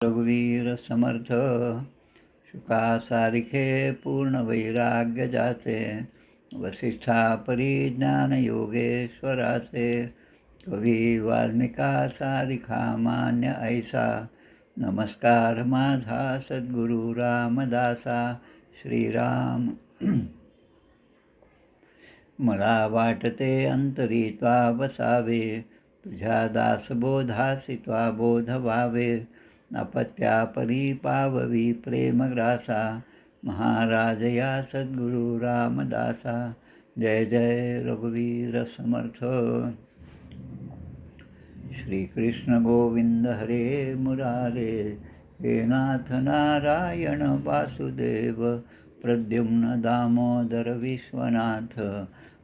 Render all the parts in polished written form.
रघुवीर समर्थ शुका सारिखे पूर्ण वैराग्य जाचे वसिष्ठा परिज्ञान योगेश्वराचे कवी वाल्मिका सारिखा मान्य ऐसा नमस्कार माझा सद्गुरु रामदासा श्रीराम. मला वाटते अंतरी त्वा बसावे तुझ्या दासबोधासी त्वा बोध व्हावे अपत्या परी पाववी प्रेमग्रासा महाराज या सद्गुरु रामदासा. जय जय रघुवीर समर्थ. श्रीकृष्ण गोविंद हरे मुरारे हे नाथ नारायण वासुदेव प्रद्युम्न दामोदर विश्वनाथ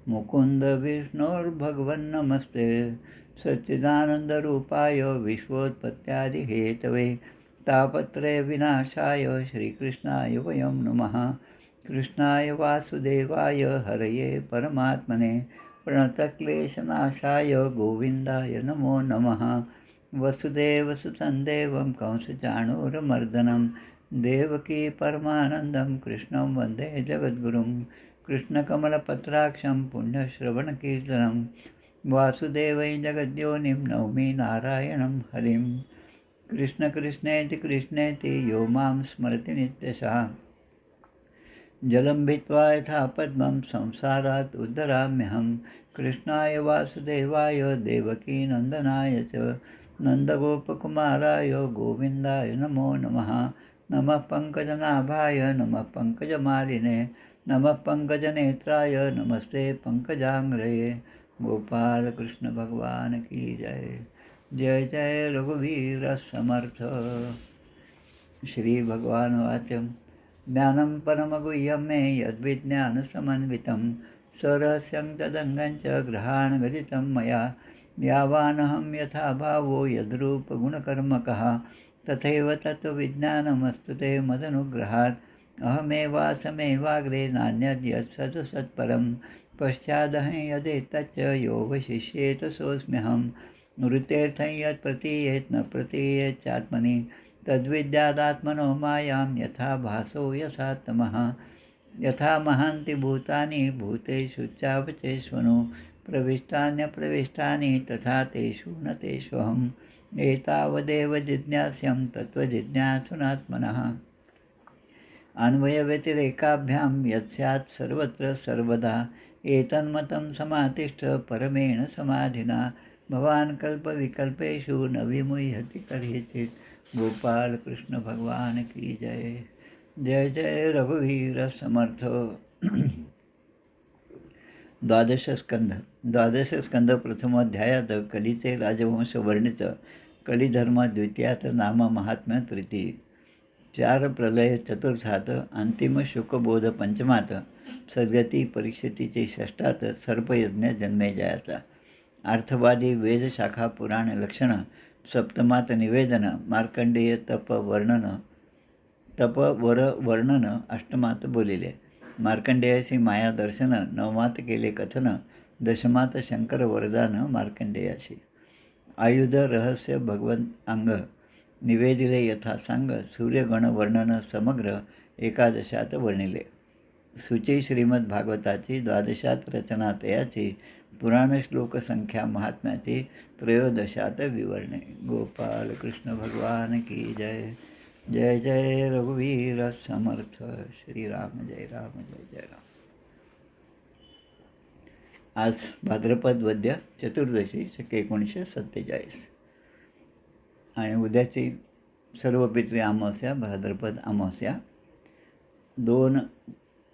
मुकुंद विष्णुर्भगवन् नमस्ते सच्चिदानंदरूपाय विश्वोत्पत्त्यादिहेतवे तापत्रय विनाशाय श्रीकृष्णाय वयं नमः. कृष्णाय वासुदेवाय हरये परमात्मने प्रणतक्लेशनाशाय गोविंदाय नमो नमः. वसुदेवसुतं देवं कंसचाणूरमर्दनं देवकी परमानन्दं कृष्णं वन्दे जगद्गुरुं. कृष्णकमलपत्राक्षं पुण्यश्रवणकीर्तनं वासुदेवै जगद्योनिं नौमि नारायणं हरिं. कृष्ण कृष्णेति कृष्णेति यो मां स्मरति नित्यशः जलं भित्त्वा यथा पद्मं संसारात् उद्धराम्यहं. कृष्णाय वासुदेवाय देवकीनन्दनाय च नन्दगोपकुमाराय गोविन्दाय नमो नमः. नमः पङ्कजनाभाय नमः पङ्कजमालिने नमः पङ्कजनेत्राय नमस्ते पङ्कजाङ्ग्रये. गोपाल कृष्ण भगवान की जय. जय जय रघुवीर समर्थ. श्री भगवान वाच्यं ज्ञानं परमगुह्यं मे यद्विज्ञानसमन्वितं सरहस्यं तदङ्गं च ग्रहाणगदितं मया. यावानहं यथा भावो यद्रूपगुणकर्मकः तथैव तत्त्वविज्ञानमस्तु ते मदनुग्रहात्. अहमेवासमेवाग्रे नान्यद्यत् सत्सत्परं पश्चादहं यदेतच्च यो वशिष्येत सोऽस्म्यहं. नृतेऽर्थं यत् प्रतीयेत् न प्रतीयेच्चात्मनि तद्विद्यादात्मनो मायां यथा भासो यथा तमः. यथा महान्ति भूतानि भूतेषु चावचेष्वनु प्रविष्टान्यप्रविष्टानि तथा तेषु न तेष्वहम्. एतावदेव जिज्ञास्यं तत्त्वजिज्ञासुनात्मनः. अन्वयव्यतिरेकाभ्यां यत्स्यात् सर्वत्र सर्वदा एतन्मतं समातिष्ठ परमेण समाधिना. भवान् कल्पविकल्पेषु न विमुह्यति कदाचित्. गोपाल कृष्ण भगवान की जय. जय जय रघुवीर समर्थ. द्वादशस्कंध प्रथमोध्यायात कलीचे राजवंश वर्णित. कलिधर्म द्वितीयात नाम महात्म्य तृतीय. चार प्रलय चतुर्थात अंतिम शुकबोध पंचमात सद्गती परीक्षितीचे षष्ठात सर्पयज्ञ जन्मेजयाचा. अर्थवादी वेदशाखा पुराण लक्षण सप्तमात निवेदन मार्कंडेय तप वर्णन अष्टमात बोलिले. मार्कंडेयाशी माया दर्शन नवमात केले कथन दशमात शंकर वरदान मार्कंडेयाशी. आयुध रहस्य भगवंत अंग निवेदिले यथा सांग सूर्यगण वर्णन समग्र एकादशात वर्णिले. सूची श्रीमद भागवताची द्वादशात रचना तयाची पुराण श्लोक संख्या महात्म्याची त्रयोदशात विवरणे. गोपाल कृष्ण भगवान की जय. जय जय रघुवीर समर्थ. श्रीराम जय राम जय जय राम. आज भाद्रपद वद्य चतुर्दशी शके 1947 आणि उद्याची सर्व पितृ अमावस्या भाद्रपद अमावस्या. 2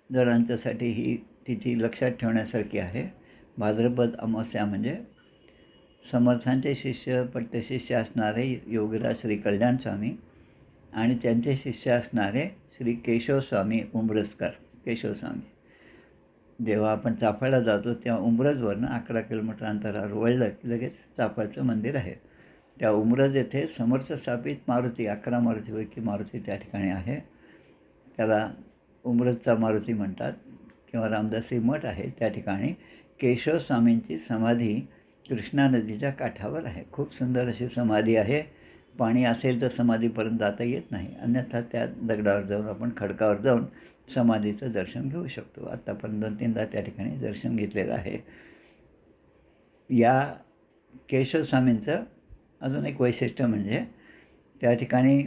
जणांच्यासाठी ही तिथी लक्षात ठेवण्यासारखी आहे. भाद्रपद अमावस्या म्हणजे समर्थांचे शिष्य पट्टशिष्य असणारे योगीराज श्री कल्याण स्वामी आणि त्यांचे शिष्य असणारे श्री केशवस्वामी उंब्रजकर. केशवस्वामी जेव्हा आपण चाफळला जातो तेव्हा उंब्रजवरनं 11 किलोमीटर अंतरावर वळलं की लगेच चाफळचं मंदिर आहे. त्या उंब्रज येथे समर्थ स्थापित मारुती 11 मारुतीपैकी मारुती त्या ठिकाणी आहे. त्याला उंब्रजचा मारुती म्हणतात किंवा रामदासी मठ आहे. त्या ठिकाणी केशवस्वामींची समाधी कृष्णा नदीच्या काठावर आहे. खूप सुंदर अशी समाधी आहे. पाणी असेल तर समाधीपर्यंत जाता येत नाही, अन्यथा त्या दगडावर जाऊन आपण खडकावर जाऊन समाधीचं दर्शन घेऊ शकतो. आत्तापर्यंत 2-3दा त्या ठिकाणी दर्शन घेतलेलं आहे. या केशवस्वामींचं अजून एक वैशिष्ट्य म्हणजे त्या ठिकाणी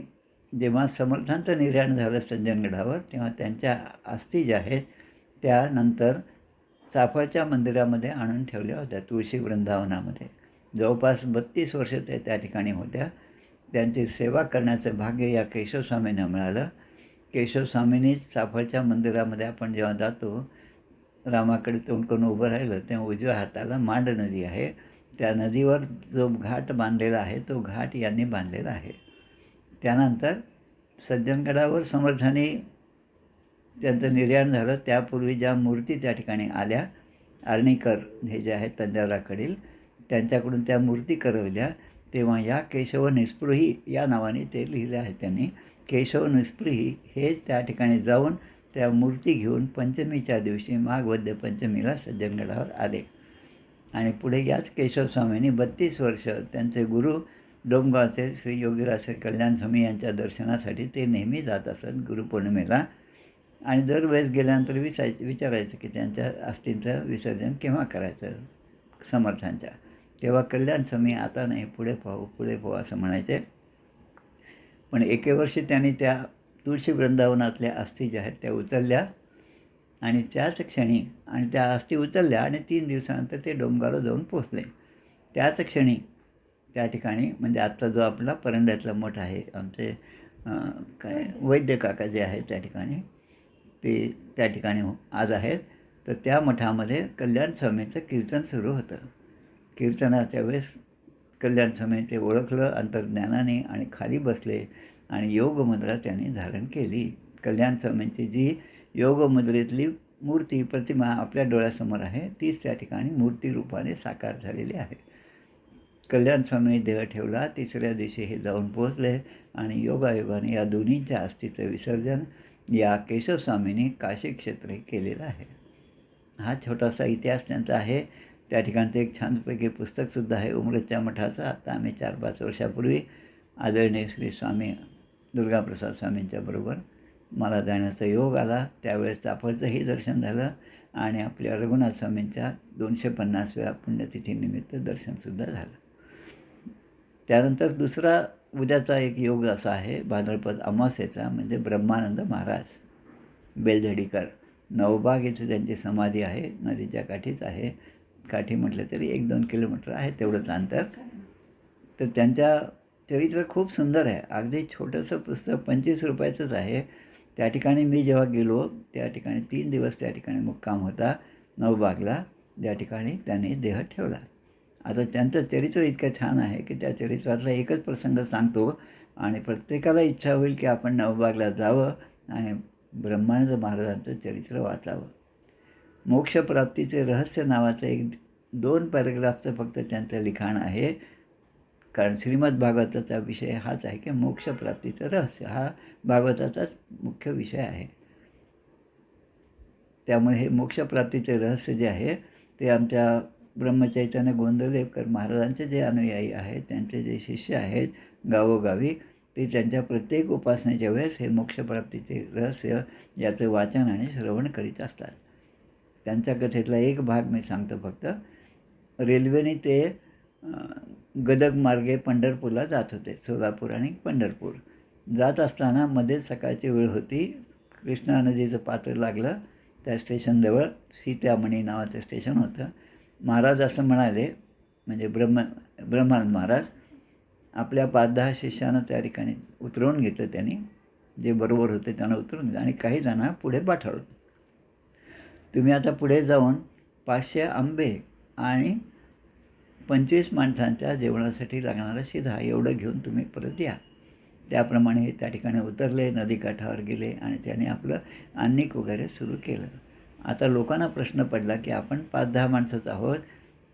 जेव्हा समर्थांचं निर्याण झालं सज्जनगडावर, तेव्हा त्यांच्या अस्थी ज्या आहेत त्यानंतर चाफळच्या मंदिरामध्ये आणून ठेवल्या होत्या, तुळशी वृंदावनामध्ये. जवळपास 32 वर्ष ते त्या ठिकाणी होत्या. त्यांची सेवा करण्याचं भाग्य या केशवस्वामींना मिळालं. केशवस्वामींनीच चाफळच्या मंदिरामध्ये आपण जेव्हा जातो, रामाकडे तोंड करून उभं राहिलं तेव्हा उजव्या हाताला मांड नदी आहे. त्या नदीवर जो घाट बांधलेला आहे तो घाट यांनी बांधलेला आहे. त्यानंतर सज्जनगडावर समर्थांनी त्यांचं निर्याण झालं त्यापूर्वी ज्या मूर्ती त्या ठिकाणी आल्या, आर्णीकर हे जे आहेत तंजावराकडील, त्यांच्याकडून त्या मूर्ती करवल्या, तेव्हा या केशव निस्पृही या नावाने ते लिहिले आहे त्यांनी. केशव निस्पृही हे त्या ठिकाणी जाऊन त्या मूर्ती घेऊन पंचमीच्या दिवशी माघ वद्य पंचमीला सज्जनगडावर आले. आणि पुढे याच केशवस्वामींनी 32 वर्ष त्यांचे गुरु डोमगावचे श्री योगीराज कल्याण स्वामी यांच्या दर्शनासाठी ते नेहमी जात असत गुरुपौर्णिमेला. आणि दरवेळेस गेल्यानंतर विचारायचं की त्यांच्या अस्थींचं विसर्जन केव्हा करायचं समर्थांच्या. तेव्हा कल्याण स्वामी आता नाही, पुढे पाहू असं म्हणायचे. पण एके वर्षी त्यांनी त्या तुळशी वृंदावनातल्या अस्थी ज्या आहेत त्या उचलल्या आणि त्याच क्षणी आणि त्या अस्थी उचलल्या आणि 3 दिवसानंतर ते डोंगराला जाऊन पोचले. त्याच क्षणी त्या ठिकाणी म्हणजे आत्ता जो आपला परंड्यातला मठ आहे, आमचे काय वैद्य काका जे आहेत त्या ठिकाणी, ते त्या ठिकाणी आज आहेत. तर त्या मठामध्ये कल्याण स्वामींचं कीर्तन सुरू होतं. कीर्तनाच्या वेळेस कल्याण स्वामींनी ते ओळखलं अंतर्ज्ञानाने आणि खाली बसले आणि योगमुद्रा त्यांनी धारण केली. कल्याण स्वामींची जी योगमुद्रेतली मूर्ती प्रतिमा आपल्या डोळ्यासमोर आहे तीच त्या ठिकाणी मूर्ती रूपाने साकार झालेली आहे. कल्याण स्वामींनी देह ठेवला. 3ऱ्या दिवशी हे जाऊन पोहोचले आणि योगायोगाने या दोन्हीच्या अस्थीचं विसर्जन या केशवस्वामींनी काशी क्षेत्री केलेलं आहे. हा छोटासा इतिहास त्यांचा आहे. त्या ठिकाणचं एक छानपैकी पुस्तकसुद्धा आहे उमरच्या मठाचं. आता आम्ही 4-5 वर्षापूर्वी आदरणीय श्री स्वामी दुर्गाप्रसाद स्वामींच्या बरोबर मला जाण्याचा योग आला. त्यावेळेस चाफळचंही दर्शन झालं आणि आपल्या रघुनाथ स्वामींच्या 250व्या पुण्यतिथीनिमित्त दर्शनसुद्धा झालं. त्यानंतर दुसरा उद्याचा एक योग असा आहे भाद्रपद अमावास्येचा, म्हणजे ब्रह्मानंद महाराज बेलझडीकर. नवबाग इथे त्यांची समाधी आहे, नदीच्या काठीच आहे. काठी म्हटलं तरी 1-2 किलोमीटर आहे तेवढंच अंतर. तर त्यांच्या चरित्र खूप सुंदर आहे. अगदी छोटंसं पुस्तक 25 रुपयाचंच आहे. त्या ठिकाणी मी जेव्हा गेलो त्या ठिकाणी 3 दिवस त्या ठिकाणी मुक्काम होता नवबागला, ज्या ठिकाणी त्यांनी देह ठेवला. आता त्यांचं चरित्र इतकं छान आहे की त्या चरित्रातला एकच प्रसंग सांगतो आणि प्रत्येकाला इच्छा होईल की आपण नवबागला जावं आणि ब्रह्मानंद महाराजांचं चरित्र वाचावं. मोक्षप्राप्तीचे रहस्य नावाचं 1-2 पॅरेग्राफचं फक्त त्यांचं लिखाण आहे. कारण श्रीमद भागवताचा विषय हाच आहे की मोक्षप्राप्तीचं रहस्य हा भागवताचाच मुख्य विषय आहे. त्यामुळे हे मोक्षप्राप्तीचे रहस्य जे आहे ते आमच्या ब्रह्मचैतन्य गोंदवलेकर महाराजांचे जे अनुयायी आहेत, त्यांचे जे शिष्य आहेत गावोगावी, ते त्यांच्या प्रत्येक उपासनेच्या वेळेस हे मोक्षप्राप्तीचे रहस्य याचं वाचन आणि श्रवण करीत असतात. त्यांच्या कथेतला एक भाग मी सांगतो फक्त. रेल्वेने ते गदग मार्गे पंढरपूरला जात होते. सोलापूर आणि पंढरपूर जात असताना मध्येच सकाळची वेळ होती. कृष्णा नदीचं पात्र लागलं. त्या स्टेशनजवळ सीतामणी नावाचं स्टेशन होतं. महाराज असं म्हणाले, म्हणजे ब्रह्मानंद महाराज आपल्या 5-10 शिष्यानं त्या ठिकाणी उतरवून घेतलं. त्यांनी जे बरोबर होते त्यांना उतरवून घेतलं आणि काही जणांना पुढे पाठवलं. तुम्ही आता पुढे जाऊन 500 आंबे आणि 25 माणसांच्या जेवणासाठी लागणारा शिधा एवढं घेऊन तुम्ही परत या. त्याप्रमाणे त्या ठिकाणी उतरले, नदीकाठावर गेले आणि त्याने आपलं अन्निक वगैरे सुरू केलं. आता लोकांना प्रश्न पडला की आपण 5-10 माणसाचं आहोत,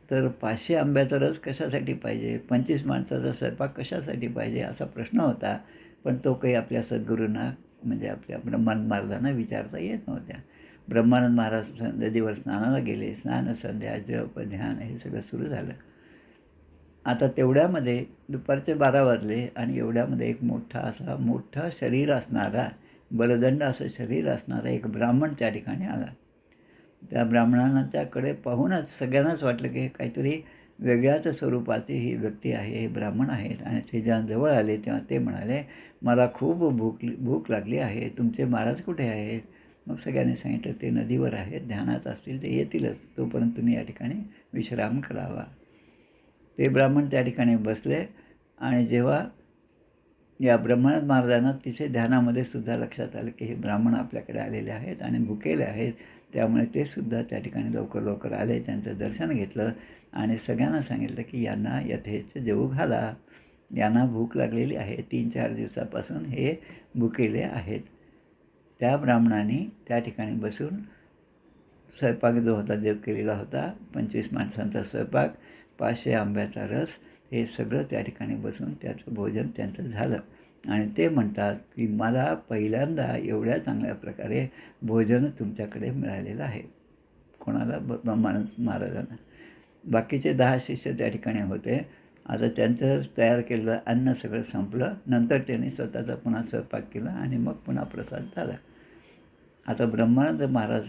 तर 500 आंब्याचा रस कशासाठी पाहिजे, 25 माणसाचा स्वयंपाक कशासाठी पाहिजे असा प्रश्न होता. पण तो काही आपल्या सद्गुरूंना म्हणजे आपल्या ब्रह्मानंद महाराजांना विचारता येत नव्हत्या. ब्रह्मानंद महाराज नदीवर स्नानाला गेले. स्नान, संध्या, जप, ध्यान हे सगळं सुरू झालं. आता तेवढ्यामध्ये दुपारचे 12 वाजले आणि एवढ्यामध्ये एक मोठा शरीर असणारा, बलदंड असं शरीर असणारा एक ब्राह्मण त्या ठिकाणी आला. त्या ब्राह्मणाच्याकडे पाहूनच सगळ्यांनाच वाटलं की हे काहीतरी वेगळ्याच स्वरूपाची ही व्यक्ती आहे, हे ब्राह्मण आहेत. आणि ते जेव्हा जवळ आले तेव्हा ते म्हणाले, मला खूप भूक लागली आहे, तुमचे महाराज कुठे आहेत? मग सगळ्यांनी सांगितलं, ते नदीवर आहेत, ध्यानात असतील, ते येतीलच, तोपर्यंत तुम्ही या ठिकाणी विश्राम करावा. ते ब्राह्मण त्या ठिकाणी बसले आणि जेव्हा या ब्रह्मनाथ महाराजांना तिथे ध्यानामध्ये सुद्धा लक्षात आलं की हे ब्राह्मण आपल्याकडे आलेले आहेत आणि भुकेले आहेत, त्यामुळे ते सुद्धा त्या ठिकाणी लवकर लवकर आले, त्यांचं दर्शन घेतलं आणि सगळ्यांना सांगितलं की यांना यथेच्छ जेवू घाला, यांना भूक लागलेली आहे, 3-4 दिवसापासून हे भुकेले आहेत. त्या ब्राह्मणाने त्या ठिकाणी बसून स्वयंपाक जो होता, जो केलेला होता, 25 माणसांचा स्वयंपाक, 500 आंब्याचा रस, हे सगळं त्या ठिकाणी बसून त्याचं भोजन त्यांचं झालं. आणि ते म्हणतात की मला पहिल्यांदा एवढ्या चांगल्या प्रकारे भोजन तुमच्याकडे मिळालेलं आहे. कोणाला? महाराजांना. बाकीचे 10 शिष्य त्या ठिकाणी होते. आता त्यांचं तयार केलेलं अन्न सगळं संपलं. नंतर त्यांनी स्वतःचा पुन्हा स्वयंपाक केला आणि मग पुन्हा प्रसाद झाला. आता ब्रह्मानंद महाराज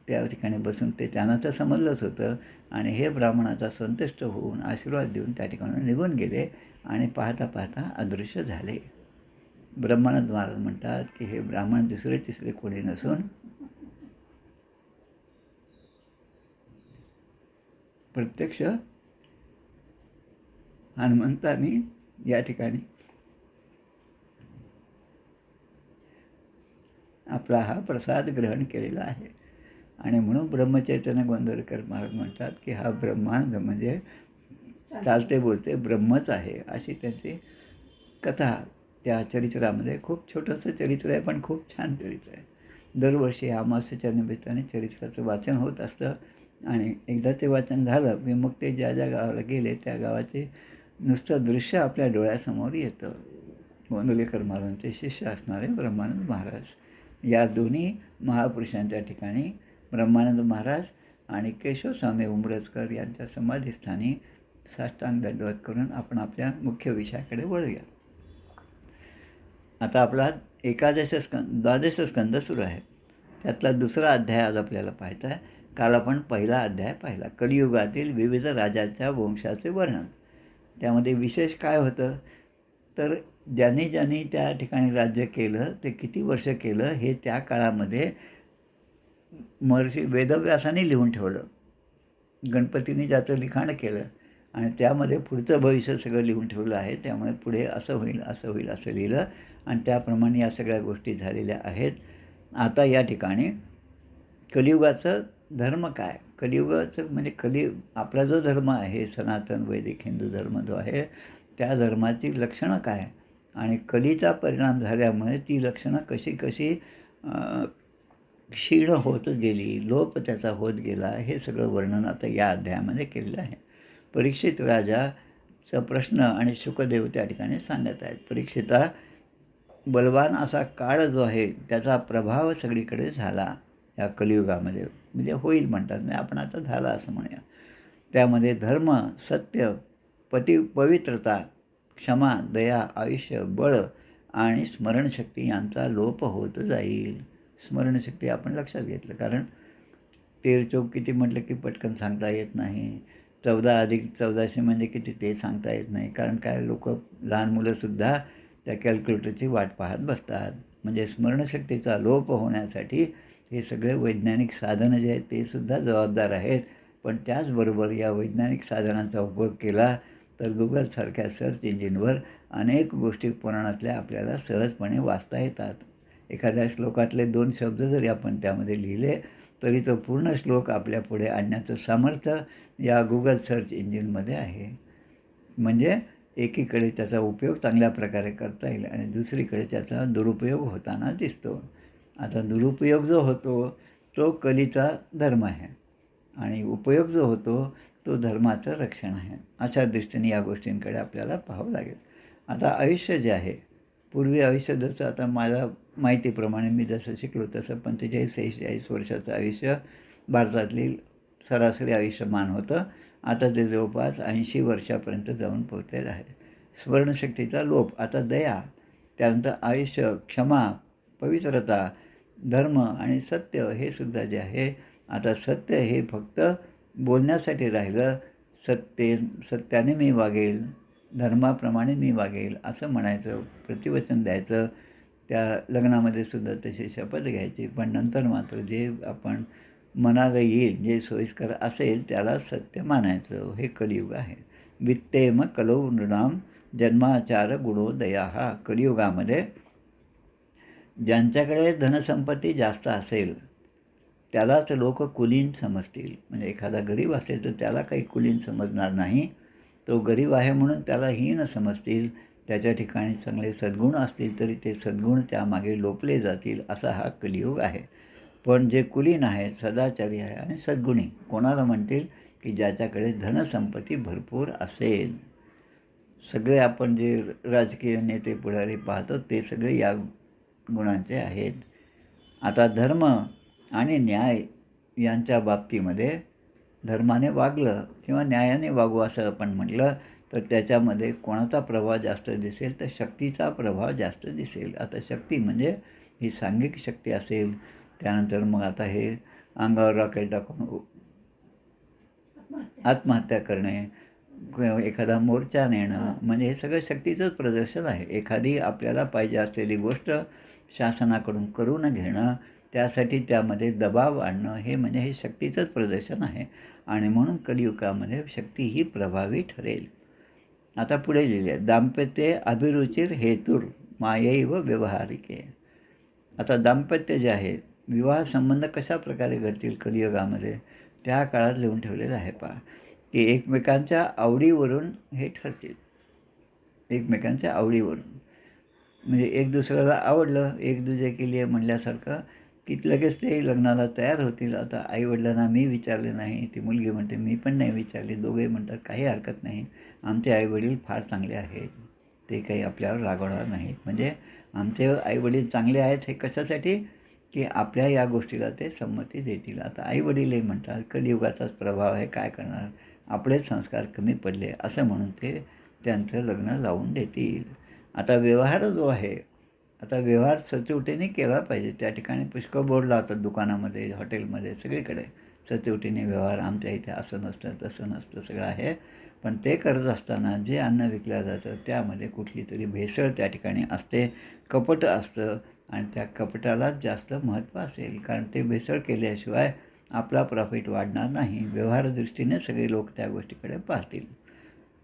त्या ठिकाणी बसून ते त्यांना तर समजलंच होतं आणि हे ब्राह्मणाचा संतुष्ट होऊन आशीर्वाद देऊन त्या ठिकाणी निघून गेले आणि पाहता पाहता अदृश्य झाले. ब्रह्मानंद महाराज म्हणतात की हे ब्राह्मण दुसरे तिसरे कोणी नसून प्रत्यक्ष हनुमंतांनी या ठिकाणी आपला हा प्रसाद ग्रहण केलेला आहे. आणि म्हणून ब्रह्मचैतन्य गोंदवलेकर महाराज म्हणतात की हा ब्रह्मानंद म्हणजे चालते बोलते ब्रह्मच आहे, अशी त्यांची कथा त्या चरित्रामध्ये. खूप छोटंसं चरित्र आहे, पण खूप छान चरित्र आहे. दरवर्षी अमावास्येच्या निमित्ताने चरित्राचं वाचन होत असतं आणि एकदा ते वाचन झालं की मग ते ज्या ज्या गावाला गेले त्या गावाचे नुसतं दृश्य आपल्या डोळ्यासमोर येतं. गोंदवलेकर महाराजांचे शिष्य असणारे ब्रह्मानंद महाराज, या दोन्ही महापुरुषांच्या ठिकाणी ब्रह्मानंद महाराज आणि केशवस्वामी उंबरजकर यांच्या समाधीस्थानी साष्टांग दंडवत करून आपण आपल्या मुख्य विषयाकडे वळूया. आता आपला द्वादश स्कंद सुरू आहे. त्यातला दुसरा अध्याय आज आपल्याला पाहायचा आहे. काल आपण पहिला अध्याय पाहिला, कलियुगातील विविध राजाच्या वंशाचे वर्णन. त्यामध्ये विशेष काय होतं तर ज्यांनी ज्यांनी त्या ठिकाणी राज्य केलं ते किती वर्ष केलं हे त्या काळामध्ये महर्षी वेदव्यासाने लिहून ठेवलं. गणपतीने ज्याचं लिखाण केलं आणि त्यामध्ये पुढचं भविष्य सगळं लिहून ठेवलं आहे. त्यामुळे पुढे असं होईल असं होईल असं लिहिलं आणि त्याप्रमाणे या सगळ्या गोष्टी झालेल्या आहेत. आता या ठिकाणी कलियुगाचं धर्म काय, कलियुगाचं म्हणजे आपला जो धर्म आहे सनातन वैदिक हिंदू धर्म जो आहे त्या धर्माची लक्षणं काय आणि कलीचा परिणाम झाल्यामुळे ती लक्षणं कशी कशी क्षीण होत गेली, लोप त्याचा होत गेला, हे सगळं वर्णन आता या अध्यायामध्ये केलेलं आहे. परीक्षित राजाचा प्रश्न आणि शुकदेव त्या ठिकाणी सांगत आहेत. परीक्षिता, बलवान असा काळ जो आहे त्याचा प्रभाव सगळीकडे झाला या कलियुगामध्ये, म्हणजे होईल म्हणतात, म्हणजे आपण आता झाला असं म्हणूया. त्यामध्ये धर्म, सत्य, पवित्रता, क्षमा, दया, आयुष्य, बळ आणि स्मरणशक्ती यांचा लोप होत जाईल. स्मरणशक्ती आपण लक्षात घेतलं, कारण 13 किती म्हटलं की पटकन सांगता येत नाही. 14 अधिक 1400 म्हणजे किती ते सांगता येत नाही, कारण काय लोक लहान मुलंसुद्धा त्या कॅल्क्युलेटरची वाट पाहत बसतात. म्हणजे स्मरणशक्तीचा लोप होण्यासाठी हे सगळे वैज्ञानिक साधनं जे आहेत ते सुद्धा जबाबदार आहेत. पण त्याचबरोबर या वैज्ञानिक साधनांचा उपयोग केला तर गुगलसारख्या सर्च इंजिनवर अनेक गोष्टी पुराणातल्या आपल्याला सहजपणे वाचता येतात. एखाद्या श्लोकातले 2 शब्द जरी आपण त्यामध्ये लिहिले तरी तो पूर्ण श्लोक आपल्यापुढे आणण्याचं सामर्थ्य या गुगल सर्च इंजिनमध्ये आहे. म्हणजे एकीकडे त्याचा उपयोग चांगल्या प्रकारे करता येईल आणि दुसरीकडे त्याचा दुरुपयोग होताना दिसतो. आता दुरुपयोग जो होतो तो कलीचा धर्म आहे आणि उपयोग जो होतो तो धर्माचं रक्षण आहे. अशा दृष्टीने या गोष्टींकडे आपल्याला पाहावं लागेल. आता आयुष्य जे आहे, पूर्वी आयुष्य जसं आता माझ्या माहितीप्रमाणे मी जसं शिकलो तसं 45-46 वर्षाचं आयुष्य भारतातली सरासरी आयुष्यमान होतं आता ते जवळपास 80 वर्षापर्यंत जाऊन पोहोचलेलं आहे. स्मरणशक्तीचा लोप, आता दया, त्यानंतर आयुष्य, क्षमा, पवित्रता, धर्म आणि सत्य हे सुद्धा जे आहे, आता सत्य हे फक्त बोलण्यासाठी राहिलं. सत्याने मी वागेल, धर्माप्रमाणे मी वागेल असं म्हणायचं, प्रतिवचन द्यायचं. त्या लग्नामध्ये सुद्धा तशी शपथ घ्यायची. पण नंतर मात्र जे आपण मनाला येईल, जे सोयीस्कर असेल त्याला सत्य मानायचं. हे कलियुग आहे. वित्तेम कलौ नृणाम जन्माचार गुणोदया. हा कलियुगामध्ये ज्यांच्याकडे धनसंपत्ती जास्त असेल त्यालाच लोक कुलीन समजतील. म्हणजे एखादा गरीब असेल तर त्याला काही कुलीन समजणार नाही. तो गरीब आहे म्हणून त्याला हीन समजतील. त्याच्या ठिकाणी चांगले सद्गुण असतील तरी ते सद्गुण त्यामागे लोपले जातील. असा हा कलियुग आहे. पण जे कुलीन आहेत, सदाचारी आहे आणि सद्गुणी कोणाला म्हणतील, की ज्याच्याकडे धनसंपत्ती भरपूर असेल. सगळे आपण जे राजकीय नेते पुढारी पाहतो ते सगळे या गुणांचे आहेत. आता धर्म आणि न्याय यांच्या बाबतीमध्ये धर्माने वागलं किंवा न्यायाने वागू असं आपण म्हटलं तर त्याच्यामध्ये कोणाचा प्रभाव जास्त दिसेल, तर शक्तीचा प्रभाव जास्त दिसेल. आता शक्ती म्हणजे ही सांघिक शक्ती असेल, त्यानंतर मग आता हे अंगावर रॉकेल टाकून आत्महत्या करणे किंवा एखादा मोर्चा नेणं, म्हणजे हे सगळं शक्तीचंच प्रदर्शन आहे. एखादी आपल्याला पाहिजे असलेली गोष्ट शासनाकडून करून घेणं, त्यासाठी त्यामध्ये दबाव आणणं, हे म्हणजे हे शक्तीचंच प्रदर्शन आहे. आणि म्हणून कलियुगामध्ये शक्ती ही प्रभावी ठरेल. आता पुढे लिहिले आहे, दाम्पत्य अभिरुचिर हेतुर मायैव व्यवहारिके. आता दाम्पत्य जे आहे, विवाह संबंध कशा प्रकारे घडतील कलियुगामध्ये, त्या काळात लिहून ठेवलेलं आहे. पहा, की एकमेकांच्या आवडीवरून हे ठरतील. एकमेकांच्या आवडीवरून म्हणजे एक दुसऱ्याला आवडलं, एक दुजे केली आहे म्हणल्यासारखं, की लगेच ते लग्नाला तयार होतील. आता आईवडिलांना मी विचारले नाही, ती मुलगी म्हणते मी पण नाही विचारले. दोघे म्हणतात काही हरकत नाही, आमचे आईवडील फार चांगले आहेत, ते काही आपल्यावर रागवणार नाहीत. म्हणजे आमचे आईवडील चांगले आहेत हे कशासाठी, की आपल्या या गोष्टीला ते संमती देतील. आता आईवडीलही म्हणतात कलियुगाचाच प्रभाव आहे, काय करणार, आपलेच संस्कार कमी पडले असं म्हणून ते त्यांचं लग्न लावून देतील. आता व्यवहार जो आहे, आता व्यवहार सचोटीने केला पाहिजे. त्या ठिकाणी पुष्कळ बोर्ड लावतात, दुकानामध्ये, हॉटेलमध्ये, सगळीकडे सचोटीने व्यवहार. आमच्या इथे असं नसतं, तसं नसतं, सगळं आहे. पण ते करत असताना जे अन्न विकलं जातं त्यामध्ये कुठली तरी भेसळ त्या ठिकाणी असते, कपट असतं आणि त्या कपटालाच जास्त महत्त्व असेल. कारण ते भेसळ केल्याशिवाय आपला प्रॉफिट वाढणार नाही. व्यवहारदृष्टीने सगळे लोक त्या गोष्टीकडे पाहतील.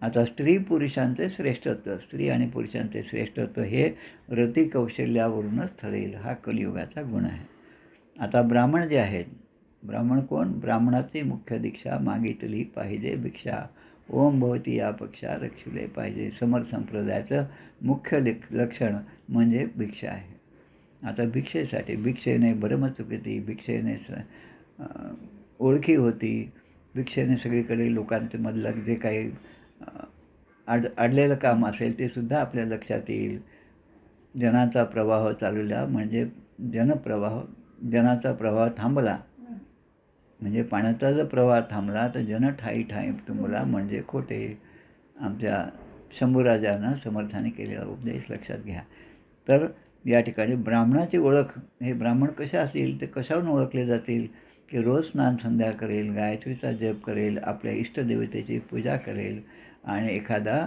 आता स्त्री पुरुषांचे श्रेष्ठत्व, स्त्री आणि पुरुषांचे श्रेष्ठत्व हे रतिकौशल्यावरूनच ठरेल. हा कलियुगाचा गुण आहे. आता ब्राह्मण जे आहेत, ब्राह्मण कोण, ब्राह्मणाची मुख्य दीक्षा मागितली पाहिजे भिक्षा. ओम भवती या पक्षा रक्षिले पाहिजे. समर्थ संप्रदायाचं मुख्य लक्षण म्हणजे भिक्षा आहे. आता भिक्षेसाठी, भिक्षेने भरमचुकती, भिक्षेने ओळखी होती, भिक्षेने सगळीकडे लोकांच्या मधलं जे काही अडलेलं काम असेल ते सुद्धा आपल्या लक्षात येईल. जनाचा प्रवाह चालवला म्हणजे जनाचा प्रवाह थांबला म्हणजे पाण्याचा जर प्रवाह थांबला तर जन ठाई ठाई तुंबला म्हणजे खोटे. आमच्या शंभूराजांना समर्थाने केलेला उपदेश लक्षात घ्या. तर या ठिकाणी ब्राह्मणाची ओळख, हे ब्राह्मण कशा असतील, ते कशावरून ओळखले जातील, की रोज स्नान संध्या करेल, गायत्रीचा जप करेल, आपल्या इष्टदेवतेची पूजा करेल आणि एखादा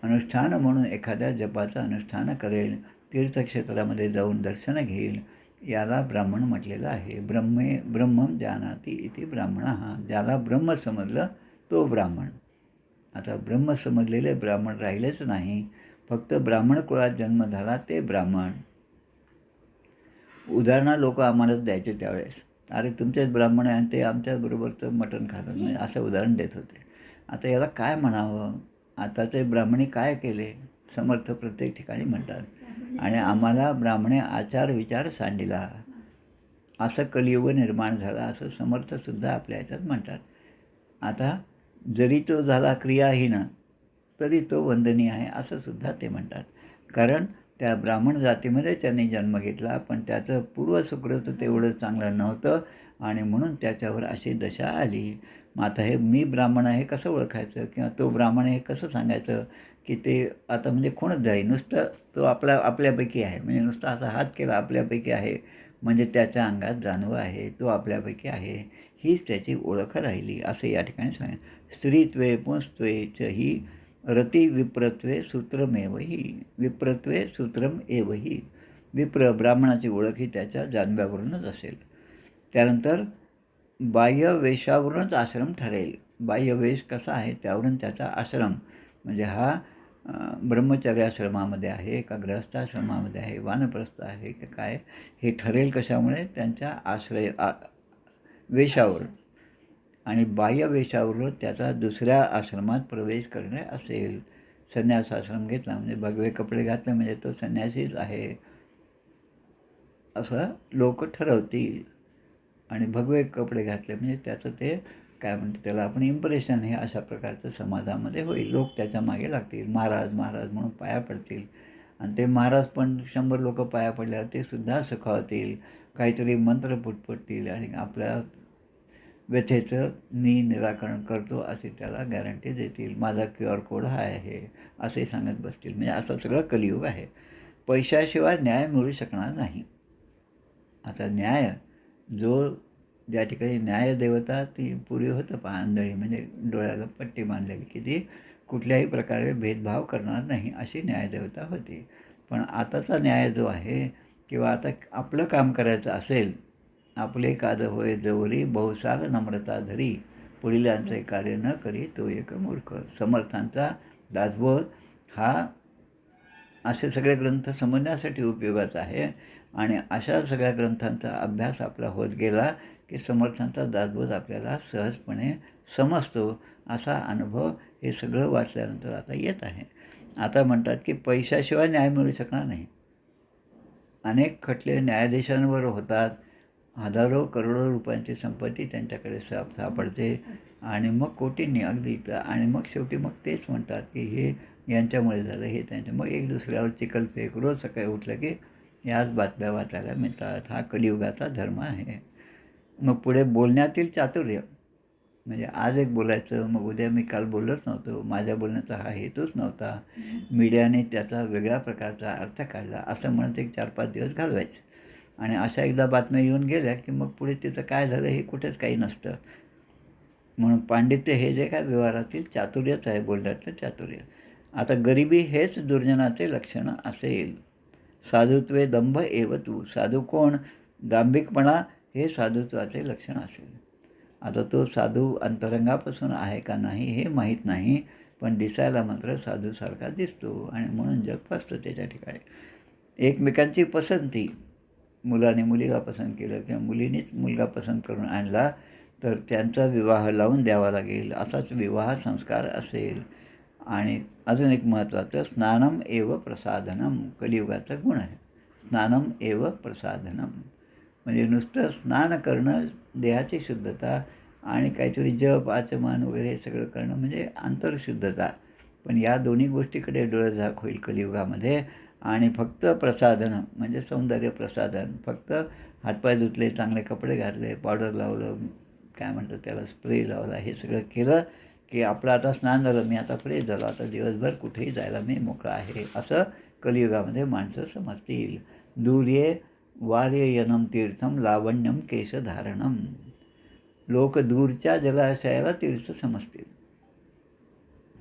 अनुष्ठान म्हणून एखाद्या जपाचं अनुष्ठान करेल, तीर्थक्षेत्रामध्ये जाऊन दर्शन घेईल, याला ब्राह्मण म्हटलेलं आहे. ब्रह्मम जानाति इति ब्राह्मणः. ज्याला ब्रह्म समजलं तो ब्राह्मण. आता ब्रह्म समजलेले ब्राह्मण राहिलेच नाही, फक्त ब्राह्मण कुळात जन्म झाला ते ब्राह्मण. उदाहरणं लोक आम्हालाच द्यायचे त्यावेळेस, अरे तुमचेच ब्राह्मण आहे आणि ते आमच्याबरोबरचं मटण खातात नाही, असं उदाहरण देत होते. आता याला काय म्हणावं, आताचे ब्राह्मणी काय केले, समर्थ प्रत्येक ठिकाणी म्हणतात. आणि आम्हाला ब्राह्मणे आचार विचार सांडिला, असं कलियुग निर्माण झाला असं समर्थसुद्धा आपल्या ह्याच्यात म्हणतात. आता जरी तो झाला क्रियाहीन तरी तो वंदनीय आहे असं सुद्धा ते म्हणतात. कारण त्या ब्राह्मण जातीमध्ये त्यांनी जन्म घेतला, पण त्याचं पूर्वसुकृत तेवढं चांगलं नव्हतं आणि म्हणून त्याच्यावर अशी दशा आली. मग आता हे मी ब्राह्मण आहे कसं ओळखायचं, किंवा तो ब्राह्मण आहे कसं सांगायचं, की ते आता म्हणजे कोणच जाईल. नुसतं तो आपल्यापैकी आहे, म्हणजे नुसता असा हात केला आपल्यापैकी आहे, म्हणजे त्याच्या अंगात जाणवं आहे, तो आपल्यापैकी आहे, हीच त्याची ओळख राहिली असं या ठिकाणी सांगितलं. स्त्रीत्वे पुंस्त्वे च ही रती विप्रत्वे सूत्रमेव ही. विप्रत्वे सूत्रम एव ही. विप्र ब्राह्मणाची ओळख ही त्याच्या जाणव्यावरूनच असेल. त्यानंतर बाह्यवेशावरूनच आश्रम ठरेल. बाह्यवेश कसा आहे त्यावरून त्याचा आश्रम, म्हणजे हा ब्रह्मचर्याश्रमामध्ये आहे का गृहस्थाश्रमामध्ये आहे, वानप्रस्थ आहे का काय, हे ठरेल कशामुळे, त्यांच्या वेशावर. आणि बाह्यवेशावरून त्याचा दुसऱ्या आश्रमात प्रवेश करणे असेल. संन्यास आश्रम घेतला म्हणजे भगवे कपडे घातले म्हणजे तो संन्यासीच आहे असं लोक ठरवतील. आणि भगवे कपडे घातले म्हणजे त्याचं ते काय म्हणते त्याला आपण इम्प्रेशन, हे अशा प्रकारचं समाजामध्ये होईल. लोक त्याच्या मागे लागतील, महाराज महाराज म्हणून पाया पडतील. आणि ते महाराज पण 100 लोक पाया पडल्यावर ते सुद्धा सुखावतील, काहीतरी मंत्र पुटपुटतील आणि आपल्या व्यथेचं मी निराकरण करतो असे त्याला गॅरंटी देतील. माझा QR कोड हा आहे असे सांगत बसतील. म्हणजे असं सगळं कलियुग आहे. पैशाशिवाय न्याय मिळू शकणार नाही. आता न्याय जो ज्या ठिकाणी न्यायदेवता ती पूर्वी होतं आंधळी, म्हणजे डोळ्याला पट्टी बांधलेली, की ती कुठल्याही प्रकारे भेदभाव करणार नाही अशी न्यायदेवता होती. पण आताचा न्याय जो आहे, किंवा आता आपलं काम करायचं असेल, आपले काद होय जवरी बहुसार नम्रता धरी, पुढीलांचे कार्य न करी तो एक मूर्ख. समर्थांचा दासबोध हा असे सगळे ग्रंथ समजण्यासाठी उपयोगाचा आहे. आणि अशा सगळ्या ग्रंथांचा अभ्यास आपला होत गेला की समर्थांचा दासबोध आपल्याला सहजपणे समजतो. असा अनुभव हे सगळं वाचल्यानंतर आता येत आहे. आता म्हणतात की पैशाशिवाय न्याय मिळू शकणार नाही. अनेक खटले न्यायाधीशांवर होतात, हजारो करोडो रुपयांची संपत्ती त्यांच्याकडे सापडते आणि मग कोटींनी अगदी, आणि मग शेवटी मग तेच म्हणतात की हे यांच्यामुळे झालं, हे त्यांच्या, मग एक दुसऱ्यावर चिखलफेक. रोज सकाळी उठलं की याच बातम्या वाचायला मिळतात. हा कलियुगाचा धर्म आहे. मग पुढे बोलण्यातील चातुर्य, म्हणजे आज एक बोलायचं, मग उद्या मी काल बोललोच नव्हतो, माझ्या बोलण्याचा हा हेतूच नव्हता, मीडियाने त्याचा वेगळ्या प्रकारचा अर्थ काढला, असं म्हणत एक 4-5 दिवस घालवायचे. आणि अशा एकदा बातम्या येऊन गेल्या की मग पुढे तिचं काय झालं हे कुठेच काही नसतं. म्हणून पांडित्य हे जे काय व्यवहारातील चातुर्यच आहे, बोलण्यातलं चातुर्य. आता गरिबी हेच दुर्जनाचे लक्षण असेल. साधुत्वे दंभ एव तू. साधू कोण? दांभिकपणा हे साधुत्वाचे लक्षण असेल. आता तो साधू अंतरंगापासून आहे का नाही हे माहीत नाही, पण दिसायला मात्र साधूसारखा दिसतो आणि म्हणून जग फसतं त्याच्या ठिकाणी. एकमेकांची पसंती, मुलाने मुलीला पसंत केलं किंवा मुलीनेच मुलगा पसंत करून आणला तर त्यांचा विवाह लावून द्यावा लागेल, असाच विवाह संस्कार असेल. आणि अजून एक महत्त्वाचं, स्नानम एव प्रसाधनम, कलियुगाचा गुण आहे. स्नानम एव प्रसाधनम म्हणजे नुसतं स्नान करणं, देहाची शुद्धता आणि काहीतरी जप आचमन वगैरे हे सगळं करणं म्हणजे अंतर्शुद्धता. पण या दोन्ही गोष्टीकडे डोळेझाक होईल कलियुगामध्ये. आणि फक्त प्रसाधन म्हणजे सौंदर्य प्रसाधन, फक्त हातपाय धुतले, चांगले कपडे घातले, पावडर लावलं, काय म्हणतात त्याला, स्प्रे लावला, हे सगळं केलं की आपलं आता स्नान झालं, मी आता फ्रेश झालो, आता दिवसभर कुठेही जायला मी मोकळा आहे, असं कलियुगामध्ये माणसं समजतील. दूर्ये वार्ययनम तीर्थम लावण्यम केशधारणम. लोक दूरच्या जलाशयाला तीर्थ समजतील.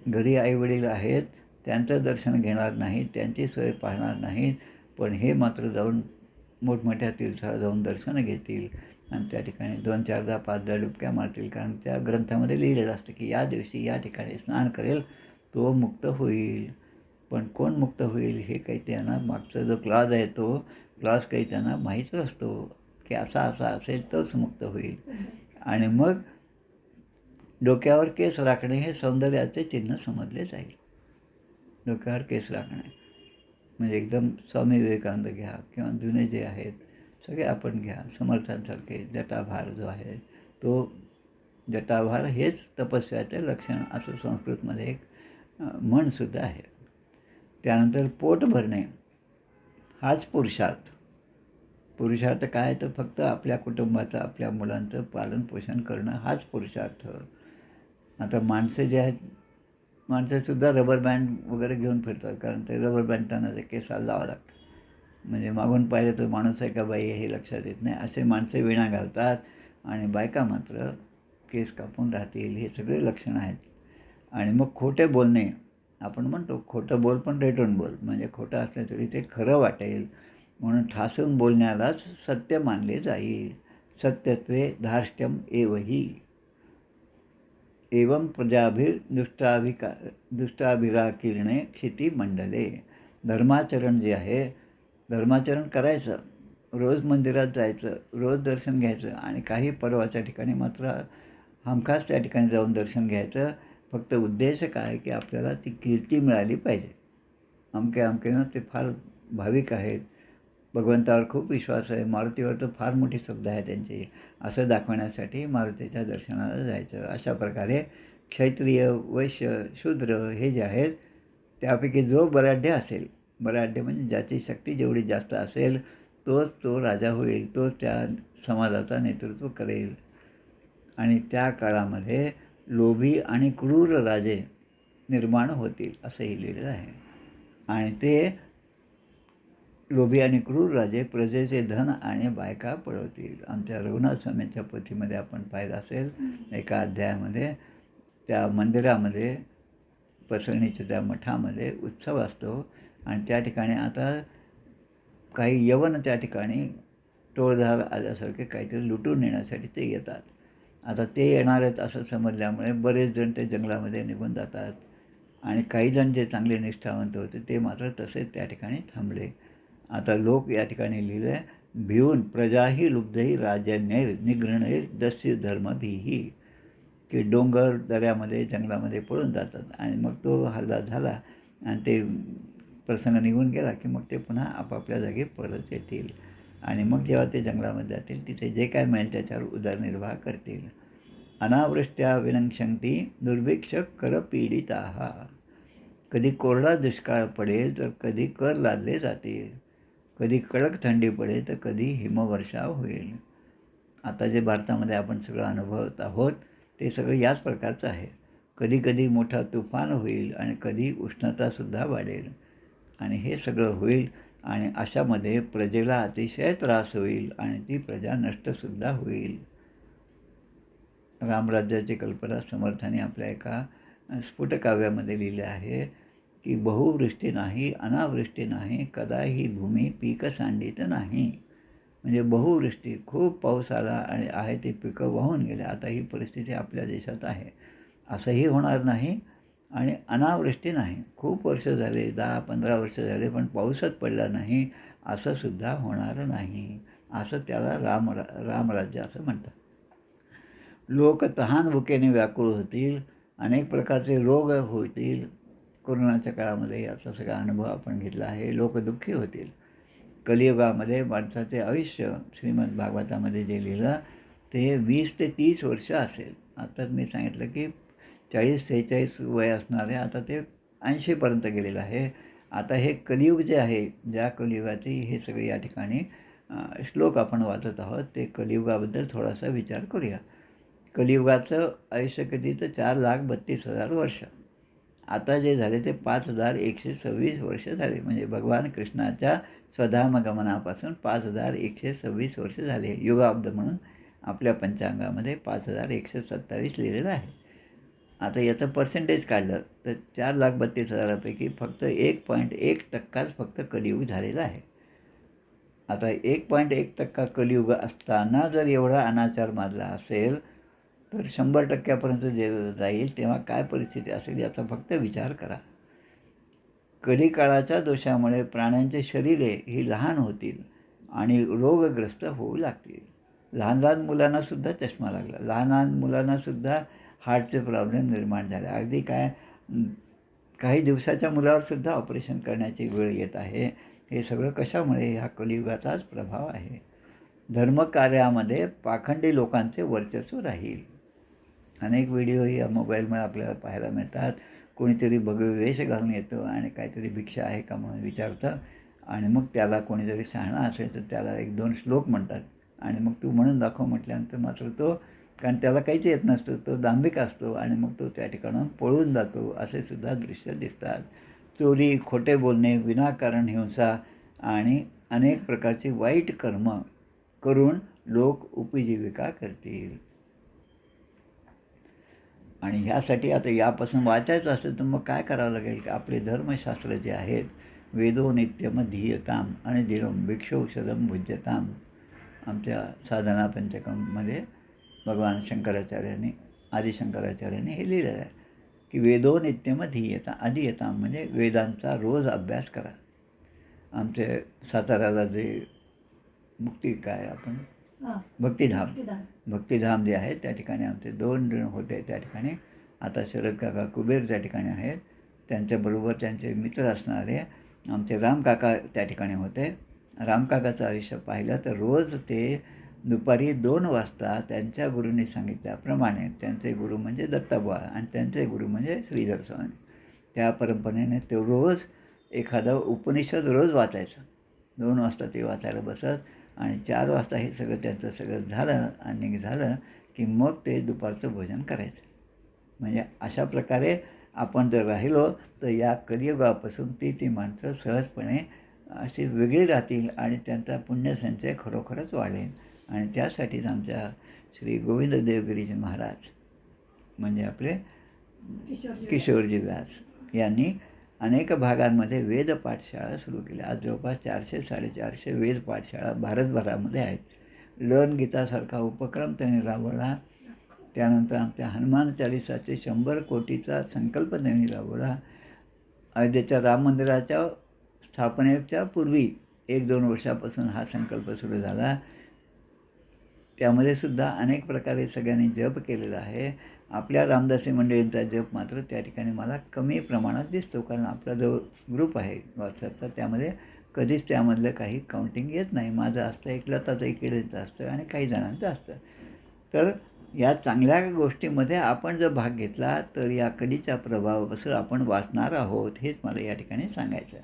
घरी आईवडील आहेत, त्यांचं दर्शन घेणार नाहीत, त्यांची सोय पाहणार नाहीत, पण हे मात्र जाऊन मोठमोठ्या तीर्थाला जाऊन दर्शनं घेतील आणि त्या ठिकाणी 2-4दा 5दा डुबक्या मारतील. कारण त्या ग्रंथामध्ये लिहिलेलं असतं की या दिवशी या ठिकाणी स्नान करेल तो मुक्त होईल. पण कोण मुक्त होईल हे काही त्यांना, मागचा जो क्लॉज आहे तो क्लॉज काही त्यांना माहीत नसतो की असा असेल तोच मुक्त होईल. आणि मग डोक्यावर केस राखणे हे सौंदर्याचे चिन्ह समजले जाईल. डोक्यावर केस राखणे म्हणजे एकदम स्वामी विवेकानंद घ्या किंवा जुने जे आहेत सगळे आपण घ्या, समर्थांसारखे. जटाभार जो आहे तो जटाभार हेच तपस्व्याचे लक्षण, असं संस्कृतमध्ये एक म्हणसुद्धा आहे. त्यानंतर पोट भरणे हाच पुरुषार्थ. पुरुषार्थ काय तर फक्त आपल्या कुटुंबाचं, आपल्या मुलांचं पालनपोषण करणं हाच पुरुषार्थ. आता माणसं जे आहेत, माणसंसुद्धा रबर बँड वगैरे घेऊन फिरतात, कारण ते रबर बँड त्यांना ते केसाला लावावं लागतं. म्हणजे मागून पाहिलं तर माणूस आहे का बाई हे लक्षात येत नाही. असे माणसं विणा घालतात आणि बायका मात्र केस कापून राहतील. हे सगळे लक्षणं आहेत. आणि मग खोटे बोलणे, आपण म्हणतो खोटं बोल पण रेटून बोल, म्हणजे खोटं असलं तरी ते खरं वाटेल म्हणून ठासून बोलण्यालाच सत्य मानले जाईल. सत्यत्वे धार्ष्ट्यम एवही एवं दुष्टाभिराकिरणे क्षितिमंडले. धर्माचरण जे आहे, धर्माचरण करायचं, रोज मंदिरात जायचं, रोज दर्शन घ्यायचं आणि काही पर्वाच्या ठिकाणी मात्र हमखास त्या ठिकाणी जाऊन दर्शन घ्यायचं. फक्त उद्देश काय की आपल्याला ती कीर्ती मिळाली पाहिजे. अमकेनं ते फार भाविक आहेत, भगवंतावर खूप विश्वास आहे, मारुतीवर तर फार मोठी श्रद्धा आहे त्यांची, असं दाखवण्यासाठी मारुतीच्या दर्शनाला जायचं. अशा प्रकारे क्षत्रिय, वैश्य, शूद्र हे जे आहेत त्यापैकी जो बलाढ्य असेल, बलाढ्य म्हणजे ज्याची शक्ती जेवढी जास्त असेल तोच तो राजा होईल, तोच त्या समाजाचा नेतृत्व करेल. आणि त्या काळामध्ये लोभी आणि क्रूर राजे निर्माण होतील असंही लिहिलेलं आहे. आणि ते लोभी आणि क्रूर राजे प्रजेचे धन आणि बायका पळवतील. आमच्या रघुनाथ स्वामींच्या पोथीमध्ये आपण पाहिलं असेल, एका अध्यायामध्ये त्या मंदिरामध्ये, पसरणीच्या त्या मठामध्ये उत्सव असतो आणि त्या ठिकाणी आता काही यवन त्या ठिकाणी टोळधाड आल्यासारखे काहीतरी लुटून नेण्यासाठी ते येतात. आता ते येणार आहेत असं समजल्यामुळे बरेच जण ते जंगलामध्ये निघून जातात आणि काही जण जे चांगले निष्ठावंत होते ते मात्र तसेच त्या ठिकाणी थांबले. आता लोक या ठिकाणी लिहिले, भिवून प्रजाही लुब्धही राजन्यैर निगृणैर दस्यु धर्मभिही, की डोंगर दऱ्यामध्ये जंगलामध्ये पळून जातात आणि मग तो हल्ला झाला आणि ते प्रसंग निघून गेला की मग ते पुन्हा आपापल्या जागी परत येतील आणि मग जेव्हा ते जंगलामध्ये जातील तिथे जे काय मिळेल त्याच्यावर उदरनिर्वाह करतील. अनावृष्ट्या विनंक्षन्ति दुर्भिक्ष करपीडिताः. कधी कोरडा दुष्काळ पडेल तर कधी कर लादले जातील, कधी कडक थंडी पडेल तर कधी हिमवर्षाव होईल. आता जे भारतामध्ये आपण सगळं अनुभवत आहोत ते सगळं याच प्रकारचं आहे. कधी कधी मोठा तुफान होईल आणि कधी उष्णतासुद्धा वाढेल आणि हे सगळं होईल आणि अशामध्ये प्रजेला अतिशय त्रास होईल आणि ती प्रजा नष्टसुद्धा होईल. रामराज्याची कल्पना समर्थाने आपल्या एका स्फुटकाव्यामध्ये लिहिले आहे की बहुवृष्टी नाही, अनावृष्टी नाही, कदाही भूमी पीक सांडित नाही. म्हणजे बहुवृष्टी, खूप पाऊस आला आणि आहे ते पिकं वाहून गेले. आता ही परिस्थिती आपल्या देशात आहे. असंही होणार नाही आणि अनावृष्टी नाही, खूप वर्ष झाले, 10-15 वर्ष झाले पण पाऊसच पडला नाही, असंसुद्धा होणार नाही. असं त्याला रामराज्य असं म्हणतात. लोक तहान भुकेने व्याकुळ होतील, अनेक प्रकारचे रोग होतील. कोरोनाच्या काळामध्ये याचा सगळा अनुभव आपण घेतला आहे. लोक दुःखी होतील. कलियुगामध्ये माणसाचे आयुष्य श्रीमद भागवतामध्ये जे लिहिलं ते 20 ते 30 वर्ष असेल. आताच मी सांगितलं की 40-46 वय असणारे आता ते 80पर्यंत गेलेलं आहे. आता हे कलियुग जे आहे, ज्या कलियुगाचे हे सगळे या ठिकाणी श्लोक आपण वाचत आहोत, ते कलियुगाबद्दल थोडासा विचार करूया. कलियुगाचं आयुष्य किती तर 4,32,000 वर्ष. आता जे झाले ते 5,126 वर्ष झाले. म्हणजे भगवान कृष्णाच्या स्वधामगमनापासून 5,126 वर्ष झाले. युगाब्द म्हणून आपल्या पंचांगामध्ये 5,127 लिहिलेलं आहे. आता याचं पर्सेंटेज काढलं तर 4,32,000पैकी फक्त 1.1% फक्त कलियुग झालेला आहे. आता 1.1% कलियुग असताना जर एवढा अनाचार माजला असेल तर 100%पर्यंत जे जाईल तेव्हा काय परिस्थिती असेल याचा फक्त विचार करा. कलिकाळाच्या दोषामुळे प्राण्यांचे शरीरे ही लहान होतील आणि रोगग्रस्त होऊ लागतील. लहान लहान मुलांनासुद्धा चष्मा लागला, लहान लहान मुलांनासुद्धा हार्टचे प्रॉब्लेम निर्माण झाले. अगदी काही दिवसाच्या मुलावरसुद्धा ऑपरेशन करण्याची वेळ येत आहे. हे सगळं कशामुळे? ह्या कलियुगाचाच प्रभाव आहे. धर्मकार्यामध्ये पाखंडी लोकांचे वर्चस्व राहील. अनेक व्हिडिओ या मोबाईलमुळे आपल्याला पाहायला मिळतात. कोणीतरी भगवे वेश घालून येतं आणि काहीतरी भिक्षा आहे का म्हणून विचारतं आणि मग त्याला कोणीतरी शहाणा असेल तर त्याला 1-2 श्लोक म्हणतात आणि मग तू म्हणून दाखव म्हटल्यानंतर मात्र तो कारण त्याला काहीच येत नसतं, तो दांभिक असतो आणि मग तो त्या ठिकाणाहून पळून जातो, असे सुद्धा दृश्य दिसतात. चोरी, खोटे बोलणे, विनाकारण हिंसा आणि अनेक प्रकारची वाईट कर्म करून लोक उपजीविका करतील. आणि ह्यासाठी आता यापासून वाचायचं असेल तर मग काय करावं लागेल की आपले धर्मशास्त्र जे आहेत, वेदो नित्यम धीयताम आणि धीरम भिक्षौषधम भुज्यताम, आमच्या साधना पंचकमध्ये भगवान शंकराचार्यांनी, आदिशंकराचार्यांनी हे लिहिलेलं आहे की वेदो नित्यम धीयता अधीयताम म्हणजे वेदांचा रोज अभ्यास करा. आमचे साताऱ्याला जे मुक्ती काय आपण भक्तिधाम जे आहे त्या ठिकाणी आमचे 2 जण होते. त्या ठिकाणी आता शरद काका कुबेर त्या ठिकाणी आहेत, त्यांच्याबरोबर त्यांचे मित्र असणारे आमचे रामकाका त्या ठिकाणी होते. रामकाकाचं आयुष्य पाहिलं तर रोज ते दुपारी 2 वाजता त्यांच्या गुरूंनी सांगितल्याप्रमाणे, त्यांचे गुरु म्हणजे दत्ताबुवा आणि त्यांचे गुरु म्हणजे श्रीधर स्वामी, त्या परंपरेने ते रोज एखादं उपनिषद रोज वाचायचं. 2 वाजता ते वाचायला बसत आणि 4 वाजता हे सगळं त्यांचं सगळं झालं आणि झालं की मग ते दुपारचं भोजन करायचं. म्हणजे अशा प्रकारे आपण जर राहिलो तर या कलियुगापासून ती माणसं सहजपणे अशी वेगळी राहतील आणि त्यांचा पुण्यसंचय खरोखरच वाढेल. आणि त्यासाठीच आमच्या श्री गोविंद देवगिरीजी महाराज म्हणजे आपले किशोरजी व्यास यांनी अनेक भागांमध्ये वेद पाठशाळा सुरू केल्या. आज जवळपास 400-450 वेद पाठशाळा भारतभरामध्ये आहेत. लर्न गीतासारखा उपक्रम त्यांनी राबवला. त्यानंतर आमच्या हनुमान चालिसाचे 100 कोटीचा संकल्प त्यांनी राबवला. अयोध्येच्या राम मंदिराच्या स्थापनेच्या पूर्वी 1-2 वर्षापासून हा संकल्प सुरू झाला. त्यामध्ये सुद्धा अनेक प्रकारे सगळ्यांनी जप केलेला आहे. आपल्या रामदासी मंडळींचा जप मात्र त्या ठिकाणी मला कमी प्रमाणात दिसतो, कारण आपला जो ग्रुप आहे व्हॉट्सॲपचा त्यामध्ये कधीच त्यामधलं काही काउंटिंग येत नाही. माझं असतं, एकलताचं इकडेचं असतं आणि काही जणांचं असतं. तर या चांगल्या गोष्टीमध्ये आपण जर भाग घेतला तर या कलीच्या प्रभावापासून आपण वाचणार आहोत, हेच मला या ठिकाणी सांगायचं.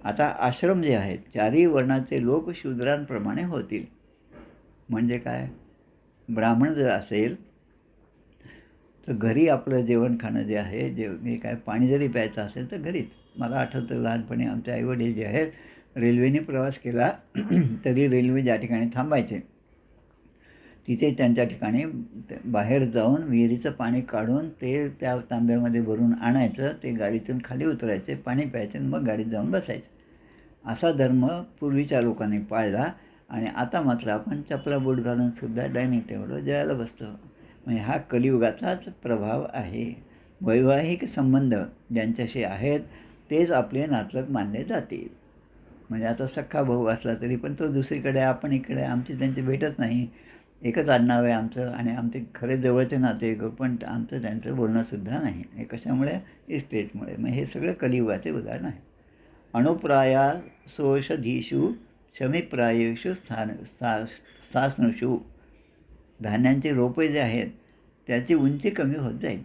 आता आश्रम जे आहेत, 4ही वर्णाचे लोक शूद्रांप्रमाणे होतील. म्हणजे काय? ब्राह्मण जर असेल तर घरी आपलं जेवण खाणं जे आहे, काय पाणी जरी प्यायचं असेल तर घरीच. मला आठवतं लहानपणी आमचे आईवडील जे आहेत रेल्वेने प्रवास केला तरी रेल्वे ज्या ठिकाणी थांबायचे तिथे त्यांच्या ठिकाणी बाहेर जाऊन विहिरीचं पाणी काढून ते त्या तांब्यामध्ये भरून आणायचं, ते गाडीतून खाली उतरायचे, पाणी प्यायचे आणि मग गाडीत जाऊन बसायचं. असा धर्म पूर्वीच्या लोकांनी पाळला. आणि आता मात्र आपण चपला बूट घालूनसुद्धा डायनिंग टेबलवर जेवायला बसतो. म्हणजे हा कलियुगाचाच प्रभाव आहे. वैवाहिक संबंध ज्यांच्याशी आहेत तेच आपले नातलग मानले जातील. म्हणजे आता सख्खा भाऊ असला तरी पण तो दुसरीकडे, आपण इकडे, आमची त्यांची भेटत नाही. एकच आडनाव आहे आमचं आणि आमचे खरे जवळचे नाते, पण आमचं त्यांचं बोलणंसुद्धा नाही. हे कशामुळे? इस्टेटमुळे. मग हे सगळं कलियुगाचे उदाहरण आहे. अणुप्राया सोषधीषु शमीप्रायेषु स्थास्नुषु, धान्यांचे रोपे जे आहेत त्याची उंची कमी होत जाईल.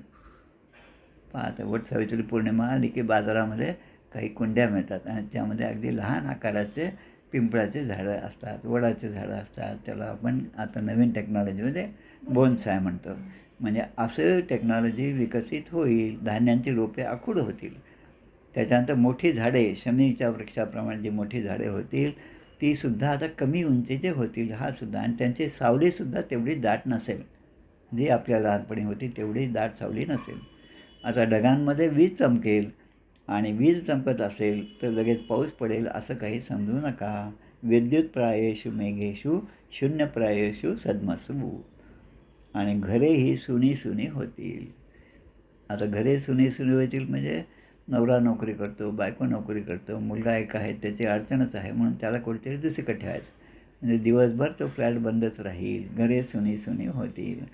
पाहता वट सावित्री पौर्णिमा आली की बाजारामध्ये काही कुंड्या मिळतात आणि त्यामध्ये अगदी लहान आकाराचे पिंपळाचे झाडं असतात, वडाचे झाडं असतात. त्याला आपण आता नवीन टेक्नॉलॉजीमध्ये बोनसाय म्हणतो. म्हणजे असं टेक्नॉलॉजी विकसित होईल, धान्यांची रोपे आखूड होतील. त्याच्यानंतर मोठी झाडे, शमीच्या वृक्षाप्रमाणे जी मोठी झाडे होतील तीसुद्धा आता कमी उंचीचे होतील. हा सुद्धा, आणि त्यांची सावलीसुद्धा तेवढी दाट नसेल, जी आपल्या लहानपणी होती तेवढी दाट सावली नसेल. आता ढगांमध्ये वीज चमकेल आणि वीज चमकत असेल तर लगेच पाऊस पडेल असं काही समजू नका. विद्युत प्रायेषु मेघेषु शून्यप्रायेषु सद्मसु, आणि घरेही सुनी सुनी होतील. आता घरे सुनी सुनी होतील म्हणजे नवरा नोकरी करतो, बायको नोकरी करतो, मुलगा एक आहे, त्याची अडचणच आहे म्हणून त्याला कुठेतरी दुसरीकडे ठेवायचं. म्हणजे दिवसभर तो फ्लॅट बंदच राहील, घरे सुनी सुनी होतील.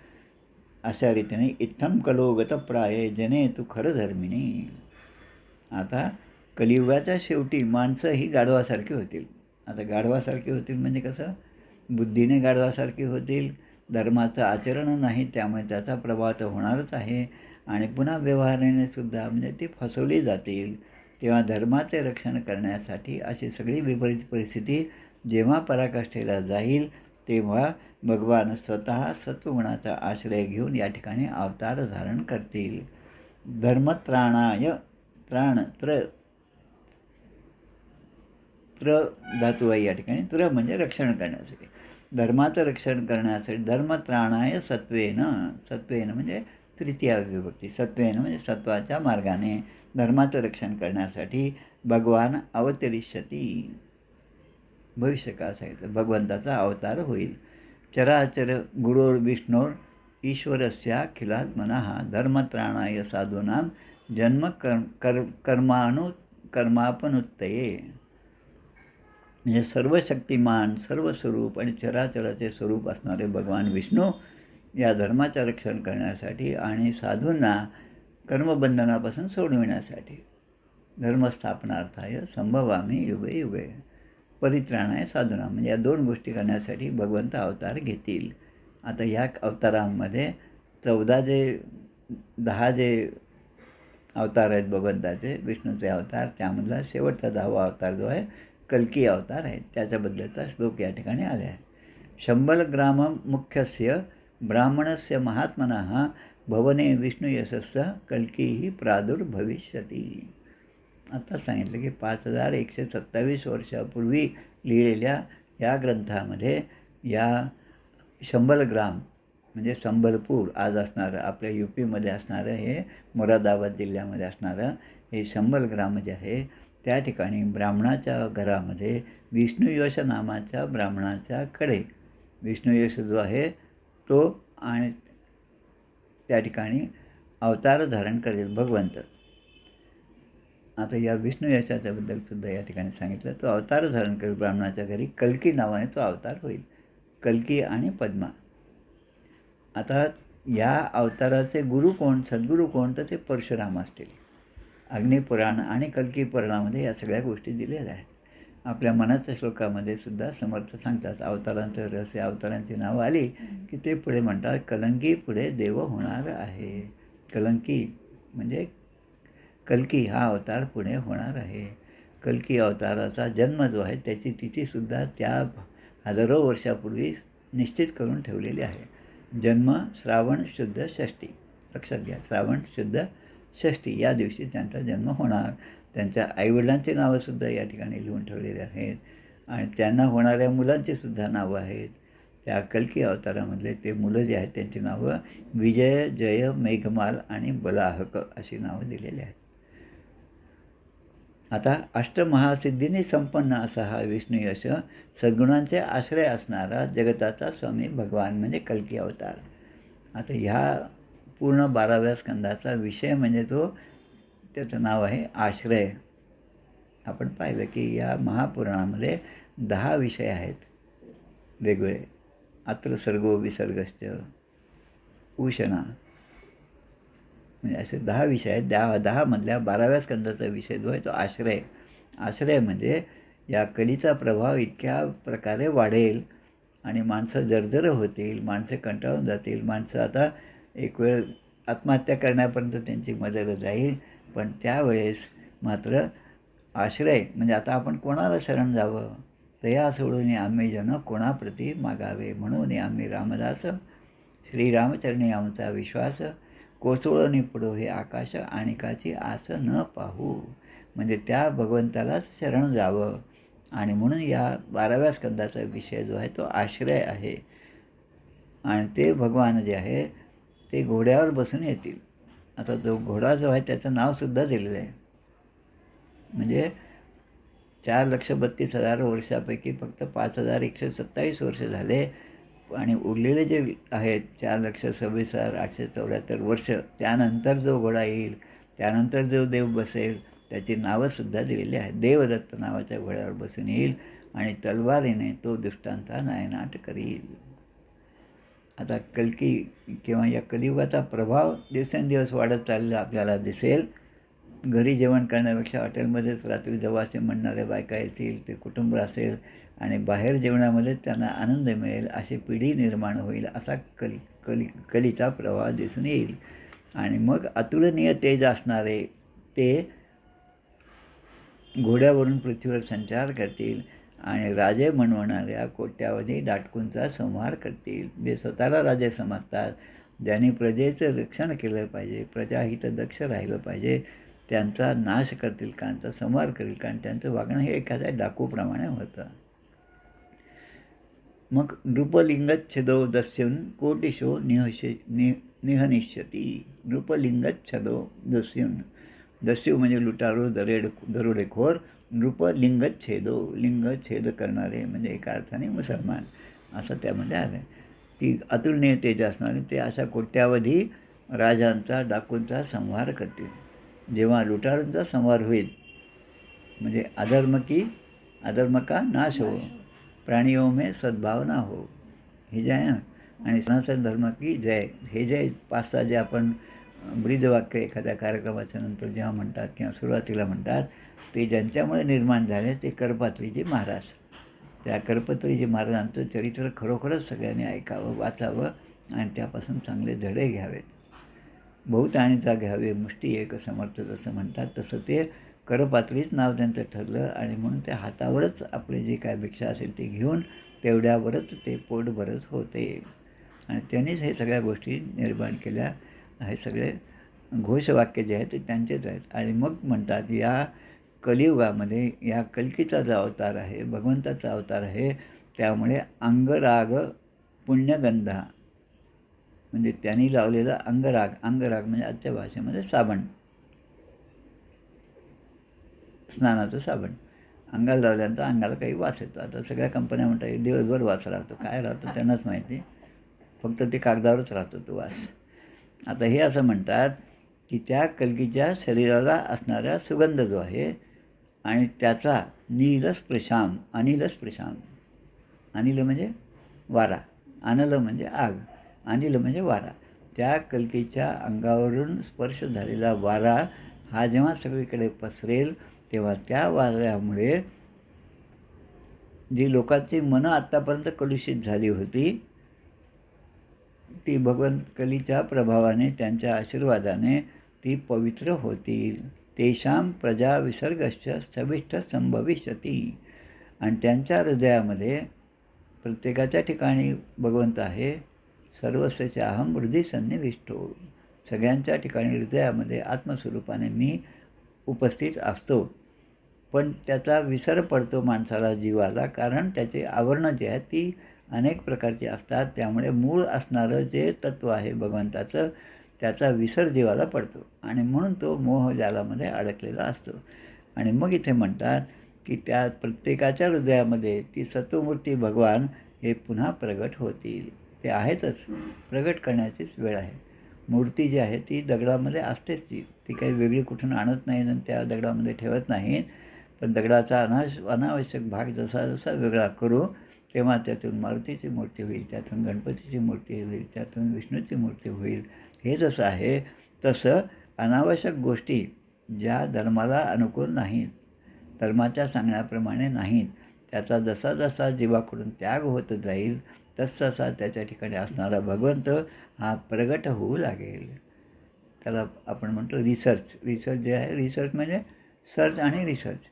अशा रीतीने इत्थम कलो गतप्राये जने तू खरं धर्मिणी. आता कलियुगाच्या शेवटी माणसं ही गाढवासारखी होतील. आता गाढवासारखी होतील म्हणजे कसं? बुद्धीने गाढवासारखी होतील, धर्माचं आचरण नाही त्यामुळे त्याचा प्रभाव तर होणारच आहे. आणि पुन्हा व्यवहाराने सुद्धा म्हणजे ती फसवली जातील. तेव्हा धर्माचे रक्षण करण्यासाठी अशी सगळी विपरीत परिस्थिती जेव्हा पराकाष्ठेला जाईल तेव्हा भगवान स्वतः सत्वगुणाचा आश्रय घेऊन या ठिकाणी अवतार धारण करतील. धर्मत्राणाय त्राण त्र धातू आहे या ठिकाणी. त्र म्हणजे रक्षण करण्यासाठी, धर्माचं रक्षण करण्यासाठी. धर्मत्राणाय सत्वेन म्हणजे तृतीया विभक्ती. सत्वेन म्हणजे सत्वाच्या मार्गाने धर्माचं रक्षण करण्यासाठी भगवान अवतरिष्यती. भविष्यकाळ सांगितलं, भगवंताचा अवतार होईल. चराचर गुरोर विष्णोर ईश्वरस्याखिलात्मनः धर्मत्राणाय साधूनां जन्म कर्मापनुत्तये. म्हणजे सर्व शक्तिमान, सर्व स्वरूप आणि चराचराचे स्वरूप असणारे भगवान विष्णू या धर्माचं रक्षण करण्यासाठी आणि साधूंना कर्मबंधनापासून सोडविण्यासाठी धर्मस्थापनार्थाय संभवामी युगे युगे परित्राणाय साधूना म्हणजे या दोन गोष्टी करण्यासाठी भगवंत अवतार घेतील. आता ह्या अवतारांमध्ये 10 जे अवतार आहेत भगवंताचे, विष्णूचे अवतार, त्यामधला शेवटचा 10वा अवतार जो आहे कल्की अवतार आहे, त्याच्याबद्दलचा श्लोक या ठिकाणी आला आहे. 100 ग्राम मुख्यस्य ब्राह्मणस्य महात्मनः भवने विष्णुयशस्य कल्कीही प्रादुर्भविष्यती. आता सांगितलं की 5127 वर्षापूर्वी लिहिलेल्या या ग्रंथामध्ये या 100 ग्राम म्हणजे संबलपूर आज असणारं, आपल्या UPमध्ये असणारं, हे मुरादाबाद जिल्ह्यामध्ये असणारं हे 100 ग्राम जे आहे त्या ठिकाणी ब्राह्मणाच्या घरामध्ये विष्णुयश नामाच्या ब्राह्मणाच्याकडे विष्णुयश जो आहे तो आणि त्या ठिकाणी अवतार धारण करेल भगवंत. आता या विष्णुयशाच्याबद्दल सुद्धा या ठिकाणी सांगितलं, तो अवतार धारण करेल ब्राह्मणाच्या घरी. कल्की नावाने तो अवतार होईल. कल्की आणि पद्मा. आता या अवताराचे गुरु कोण, सद्गुरू कोण, तर ते परशुराम असतील. अग्निपुराण आणि कल्की पुराणामध्ये या सगळ्या गोष्टी दिलेल्या आहेत. आपल्या मनाच्या श्लोकामध्ये सुद्धा समर्थ सांगतात, अवतारांचं रहस्य, अवतारांची नावं आली की ते पुढे म्हणतात कलंकी पुढे देव होणार आहे. कलंकी म्हणजे कल्की हा अवतार पुढे होणार आहे. कल्की अवताराचा जन्म जो आहे त्याची तिथीसुद्धा त्या हजारो वर्षापूर्वी निश्चित करून ठेवलेली आहे. जन्म श्रावण शुद्ध षष्ठी, लक्षात घ्या, श्रावण शुद्ध षष्ठी या दिवशी त्यांचा जन्म होणार. त्यांच्या आईवडिलांची नावंसुद्धा या ठिकाणी लिहून ठेवलेली आहेत आणि त्यांना होणाऱ्या मुलांचीसुद्धा नावं आहेत. त्या कल्की अवतारामधले ते मुलं जे आहेत त्यांची नावं विजय, जय, मेघमाल आणि बलाहक अशी नावं दिलेली आहेत. आता अष्टमहासिद्धीने संपन्न असा हा विष्णुयश सद्गुणांचे आश्रय असणारा जगताचा स्वामी भगवान म्हणजे कल्की अवतार. आता ह्या पूर्ण 12व्या स्कंदाचा विषय म्हणजे तो, त्याचं नाव आहे आश्रय. आपण पाहिलं की या महापुराणामध्ये 10 विषय आहेत वेगवेगळे. अत्र सर्गो विसर्गश्च, उशना, म्हणजे असे 10 विषय आहेत. 10 मधल्या 12व्या स्कंदाचा विषय जो आहे तो आश्रय. आश्रय म्हणजे या कलीचा प्रभाव इतक्या प्रकारे वाढेल आणि माणसं जर्जर होतील, माणसं कंटाळून जातील, माणसं आता एक वेळ आत्महत्या करण्यापर्यंत त्यांची मदत जाईल. पण त्यावेळेस मात्र आश्रय म्हणजे आता आपण कोणाला शरण जावं, तया सोडून आम्ही जन कोणाप्रती मागावे, म्हणून आम्ही रामदास श्रीरामचरणी आमचा विश्वास, कोसळणी पुढो हे आकाश आणिकाची आस न पाहू. म्हणजे त्या भगवंतालाच शरण जावं. आणि म्हणून या 12व्या स्कंदाचा विषय जो आहे तो आश्रय आहे. आणि ते भगवान जे आहे ते घोड्यावर बसून येतील. आता जो घोडा जो आहे त्याचं नावसुद्धा दिलेलं आहे. म्हणजे 4,32,000 वर्षापैकी फक्त 5,127 वर्ष झाले आणि उरलेले जे आहेत 4,26,874 वर्ष, त्यानंतर जो घोडा येईल, त्यानंतर जो देव बसेल, त्याची नावंसुद्धा दिलेली आहेत. देवदत्त नावाच्या घोड्यावर बसून येईल आणि तलवारीने तो दुष्टांचा नायनाट करील. आता कल्की किंवा या कलियुगाचा प्रभाव दिवसेंदिवस वाढत चाललेला आपल्याला दिसेल. घरी जेवण करण्यापेक्षा हॉटेलमध्येच रात्री जवासे म्हणणाऱ्या बायका येतील, ते कुटुंब असेल आणि बाहेर जेवणामध्ये त्यांना आनंद मिळेल अशी पिढी निर्माण होईल. असा कलीचा प्रवाह दिसून येईल. आणि मग अतुलनीय तेज असणारे ते घोड्यावरून पृथ्वीवर संचार करतील आणि राजे म्हणवणाऱ्या कोट्यावधी डाटकूंचा संहार करतील. जे स्वतःला राजे समजतात, ज्यांनी प्रजेचं रक्षण केलं पाहिजे, प्रजाहित दक्ष राहिलं पाहिजे, त्यांचा नाश करतील, त्यांचा संहार करील. कारण त्यांचं वागणं हे एखाद्या डाकूप्रमाणे होतं. मग नृपलिंगच्छदो दस्युन कोटिशो निहनिष्यती. नृपलिंगच्छदो दस्युन, दस्यू म्हणजे लुटारू, दरोडेखोर. नृपलिंगच्छेदो, लिंगछेद करणारे म्हणजे एका अर्थाने मुसलमान असं त्यामध्ये आलं. की अतुलनीय तेज असणारे ते अशा कोट्यावधी राजांचा, डाकूंचा संहार करतील. जेव्हा लुटारूंचा संहार होईल म्हणजे अधर्म का नाश हो, प्राणियों में सद्भावना हो, हे जे आहे ना, आणि सनातन धर्म की जय, हे जे 5-6 जे आपण ब्रीदवाक्य एखाद्या कार्यक्रमाच्या नंतर जेव्हा म्हणतात किंवा सुरुवातीला म्हणतात, ते ज्यांच्यामुळे निर्माण झाले ते करपात्रीजी महाराज. त्या करपात्रीजी महाराजांचं चरित्र खरोखरच सगळ्यांनी ऐकावं, वाचावं आणि त्यापासून चांगले धडे घ्यावेत. बहुताणीचा घ्यावे मुष्टी एक समर्थ जसं म्हणतात, तसं ते करपात्रीच नाव त्यांचं ठरलं. आणि म्हणून त्या हातावरच आपले जे काय भिक्षा असेल ते घेऊन तेवढ्यावरच ते पोट भरत होते. आणि त्यांनीच हे सगळ्या गोष्टी निर्माण केल्या. हे सगळे घोषवाक्य जे आहेत ते त्यांचेच आहेत. आणि मग म्हणतात या कलियुगामध्ये या कल्कीचा जो अवतार आहे, भगवंताचा अवतार आहे, त्यामुळे अंगराग पुण्यगंधा म्हणजे त्यांनी लावलेला अंगराग म्हणजे आजच्या भाषेमध्ये साबण, स्नानाचं साबण. अंगाला लावल्यानंतर अंगाला काही वास येतो. आता सगळ्या कंपन्या म्हणतात दिवसभर वास राहतो, काय राहतो त्यांनाच माहिती, फक्त ते कागदावरच राहतो तो वास. आता हे असं म्हणतात की त्या कल्कीच्या शरीराला असणारा सुगंध जो आहे आणि त्याचा नीलस्पृशाम, अनिल म्हणजे वारा, अनल म्हणजे आग, अनिल म्हणजे वारा. त्या कल्कीच्या अंगावरून स्पर्श झालेला वारा हा जेव्हा सगळीकडे पसरेल तेव्हा त्या वाऱ्यामुळे जी लोकांची मनं आत्तापर्यंत कलुषित झाली होती ती भगवंत कलीच्या प्रभावाने, त्यांच्या आशीर्वादाने ती पवित्र होतील. तेषां प्रजा विसर्गश्च सविष्ठ संभविष्यती. आणि त्यांच्या हृदयामध्ये प्रत्येकाच्या ठिकाणी भगवंत आहे. सर्वस्वच्या अहम हृदय सन्निविष्टो, सगळ्यांच्या ठिकाणी हृदयामध्ये आत्मस्वरूपाने मी उपस्थित असतो. पण त्याचा विसर पडतो माणसाला, जीवाला, कारण त्याची आवरणं जी आहेत ती अनेक प्रकारची असतात. त्यामुळे मूळ असणारं जे तत्त्व आहे भगवंताचं त्याचा विसर जीवाला पडतो आणि म्हणून तो मोहजालामध्ये अडकलेला असतो. आणि मग इथे म्हणतात की त्या प्रत्येकाच्या हृदयामध्ये ती सत्वमूर्ती भगवान हे पुन्हा प्रगट होतील. ते आहेतच, प्रगट करण्याचीच वेळ आहे. मूर्ती जी आहे ती दगडामध्ये असतेच, ती काही वेगळी कुठून आणत नाही आणि त्या दगडामध्ये ठेवत नाहीत. पण दगडाचा अनावश्यक भाग जसा जसा वेगळा करू तेव्हा त्यातून मारुतीची मूर्ती होईल, त्यातून गणपतीची मूर्ती होईल, त्यातून विष्णूची मूर्ती होईल. हे जसं आहे तसं अनावश्यक गोष्टी ज्या धर्माला अनुकूल नाहीत, धर्माच्या सांगण्याप्रमाणे नाहीत, त्याचा जसा जसा जीवाकडून त्याग होत जाईल तसतसा त्याच्या ठिकाणी असणारा भगवंत हा प्रगट होऊ लागेल. त्याला आपण म्हणतो रिसर्च जे आहे, रिसर्च म्हणजे सर्च आणि रिसर्च.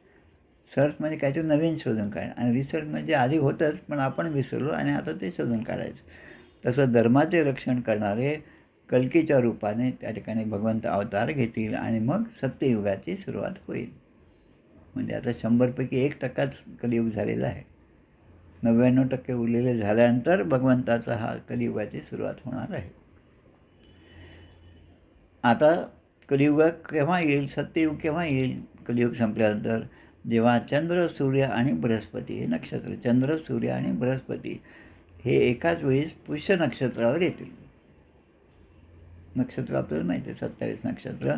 सर्च म्हणजे काहीतरी नवीन शोधून काढणं आणि रिसर्च म्हणजे आधी होतंच पण आपण विसरलो आणि आता ते शोधून काढायचं. तसं धर्माचे रक्षण करणारे कल्कीच्या रूपाने त्या ठिकाणी भगवंत अवतार घेतील आणि मग सत्ययुगाची सुरुवात होईल. म्हणजे आता 100पैकी 1% कलियुग झालेला आहे. 99% उरलेले झाल्यानंतर भगवंताचा हा कलियुगाची सुरुवात होणार आहे. आता कलियुग केव्हा येईल, सत्ययुग केव्हा येईल? कलियुग संपल्यानंतर जेव्हा चंद्र, सूर्य आणि बृहस्पती हे नक्षत्र, चंद्र, सूर्य आणि बृहस्पती हे एकाच वेळेस पुष्य नक्षत्रावर येतील. नक्षत्र आपल्याला माहिती आहे 27 नक्षत्र.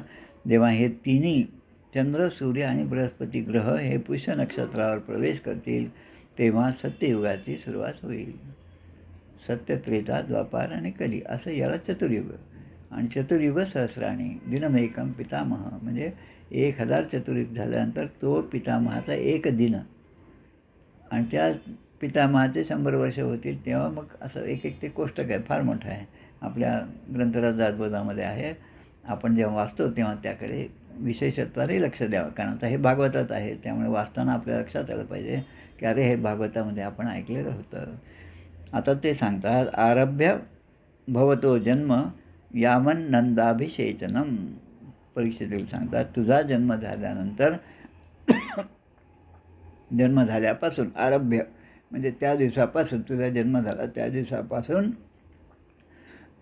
जेव्हा हे तिन्ही चंद्र, सूर्य आणि बृहस्पती ग्रह हे पुष्य नक्षत्रावर प्रवेश करतील तेव्हा सत्ययुगाची सुरुवात होईल. सत्य, त्रेता, द्वापार आणि कली असं याला चतुर्युग. आणि चतुर्युग सहस्राणी दिनमेकम पितामह म्हणजे 1000 चतुर्युग झाल्यानंतर तो पितामहाचा एक दिन आणि त्या पितामहाचे 100 वर्ष होतील तेव्हा मग असं एक ते कोष्टक आहे, फार मोठं आहे, आपल्या ग्रंथराज दासबोधामध्ये आहे. आपण जेव्हा वाचतो तेव्हा त्याकडे विशेषत्वाने लक्ष द्यावं, कारण आता हे भागवतात आहे त्यामुळे वाचताना आपल्या लक्षात आलं पाहिजे की अरे हे भागवतामध्ये आपण ऐकलेलं होतं. आता ते सांगतात, आरभ्य भवतो जन्म यावन् नंदाभिषेचनम. परीक्षेतील सांगतात, तुझा जन्म झाल्यानंतर जन्म झाल्यापासून आरभ्य म्हणजे त्या दिवसापासून, तुझा जन्म झाला त्या दिवसापासून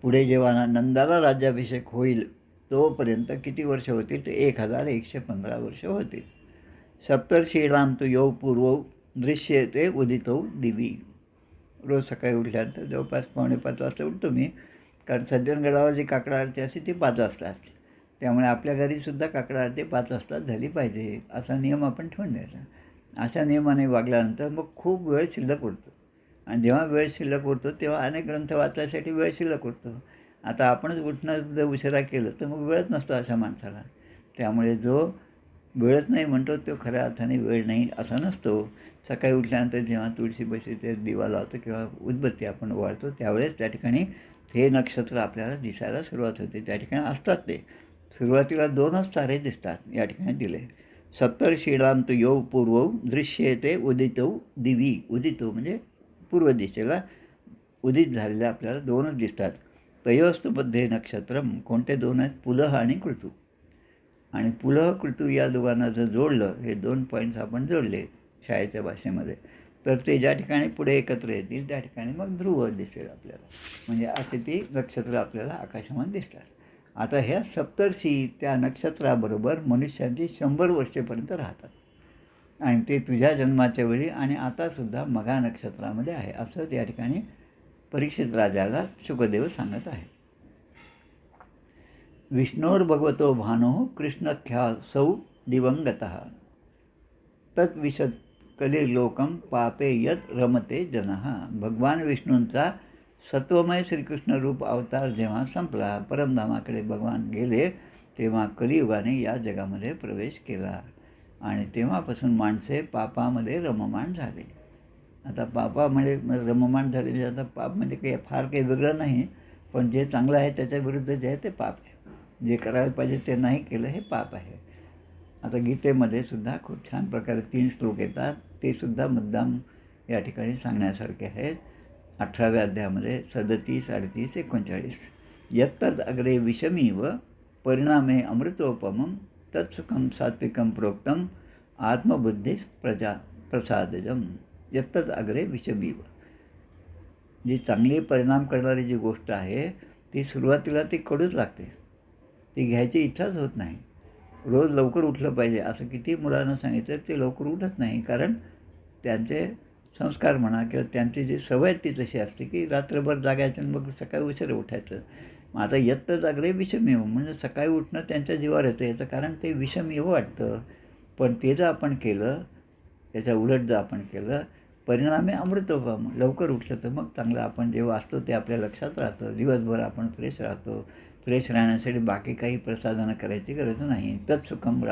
पुढे जेव्हा नंदाला राज्याभिषेक होईल तोपर्यंत किती वर्ष होतील? ते 1115 वर्ष होतील. सप्तर्षीणां तु यौ पूर्वौ दृश्यते उदितौ दिवी. रोज सकाळी उठल्यानंतर जवळपास 4:45 वाजता उठतो मी, कारण सज्जनगडावर जी काकड आरती असते ती 5 वाजता असते. त्यामुळे आपल्या घरीसुद्धा काकड आरती 5 वाजता झाली पाहिजे असा नियम आपण ठेवून द्यायचा. अशा नियमाने वागल्यानंतर मग खूप वेळ शिल्लक उरतो, आणि जेव्हा वेळ शिल्लक उरतो तेव्हा अनेक ग्रंथ वाचायसाठी वेळ शिल्लक उरतो. आता आपणच उठणं जर उशिरा केलं तर मग वेळच नसतो अशा माणसाला. त्यामुळे जो वेळच नाही म्हणतो तो खऱ्या अर्थाने वेळ नाही असा नसतो. सकाळी उठल्यानंतर जेव्हा तुळशीपाशी ते दिवा लावतो किंवा उदबत्ती आपण ओवाळतो त्यावेळेस त्या ठिकाणी हे नक्षत्र आपल्याला दिसायला सुरुवात होते. त्या ठिकाणी असतात ते. सुरुवातीला 2च तारे दिसतात या ठिकाणी दिले. सप्तर्षीणां तु यौ पूर्वौ दृश्येते उदितौ दिवी. उदितो म्हणजे पूर्व दिशेला उदित झालेले आपल्याला 2च दिसतात. तयोस्तु मध्ये नक्षत्रम. कोणते 2 आहेत? पुलह आणि कृतू. आणि पुलह कृतू या दोघांना जर जोडलं, हे 2 पॉईंट्स आपण जोडले शाळेच्या भाषेमध्ये, तर ते ज्या ठिकाणी पुढे एकत्र येतील त्या ठिकाणी मग ध्रुव दिसेल आपल्याला. म्हणजे असे ती नक्षत्र आपल्याला आकाशामध्ये दिसतात. आता ह्या सप्तर्षी त्या नक्षत्राबरोबर मनुष्यांची 100 वर्षेपर्यंत राहतात, आणि ते तुझ्या जन्माच्या वेळी आणि आतासुद्धा मघा नक्षत्रामध्ये आहे असं त्या ठिकाणी परीक्षित राजाला शुकदेव सांगत आहे. विष्णोर्भगवतो भानो कृष्णख्यासौ दिवंगतः तत्विशद कलिलोकम पापे यत रमते जनः. भगवान विष्णूंचा सत्वमय श्रीकृष्ण रूप अवतार जेव्हा संपला, परमधामाकडे भगवान गेले, तेव्हा कलियुगाने या जगामध्ये प्रवेश केला, आणि तेव्हापासून माणसे पापामध्ये रममाण झाले. आता पापामध्ये रममाण झाले म्हणजे आता पाप म्हणजे काही फार काही वेगळं नाही, पण जे चांगलं आहे त्याच्या विरुद्ध जे आहे ते पाप आहे. जे करायला पाहिजे ते नाही केलं हे पाप आहे. आता गीतेमध्ये सुद्धा खूप छान प्रकारे 3 श्लोक येतात, ते सुद्धा मुद्दाम या ठिकाणी सांगण्यासारखे आहेत. 18व्या अध्यायामध्ये 37, 38, 39. यत्तद अग्रे विषमीव परिणामे अमृतोपमं तत्सुखम सात्विकम प्रोक्तम आत्मबुद्धी प्रसादजम. यत्तद अग्रे विषमीव. जी चांगली परिणाम करणारी जी गोष्ट आहे ती सुरुवातीला ती कडूच लागते, ती घ्यायची इच्छाच होत नाही. रोज लवकर उठलं पाहिजे असं किती मुलांना सांगितलं ते लवकर उठत नाही, कारण त्यांचे संस्कार म्हणा किंवा त्यांची जी सवय ती तशी असते की रात्रभर जागायचं आणि मग सकाळी उशिरा उठायचं. मग आता यत्त जागरे विषमेव म्हणजे सकाळी उठणं त्यांच्या जीवावर येतं, याचं कारण ते विषमेव वाटतं. पण ते जर आपण केलं, त्याच्या उलट जर आपण केलं, परिणामी अमृतोपम. लवकर उठलं तर मग चांगलं, आपण जे वाचतो ते आपल्या लक्षात राहतं, दिवसभर आपण फ्रेश राहतो. फ्रेश राहण्यासाठी बाकी काही प्रसाधनं करायची गरज नाही. तत्सुखम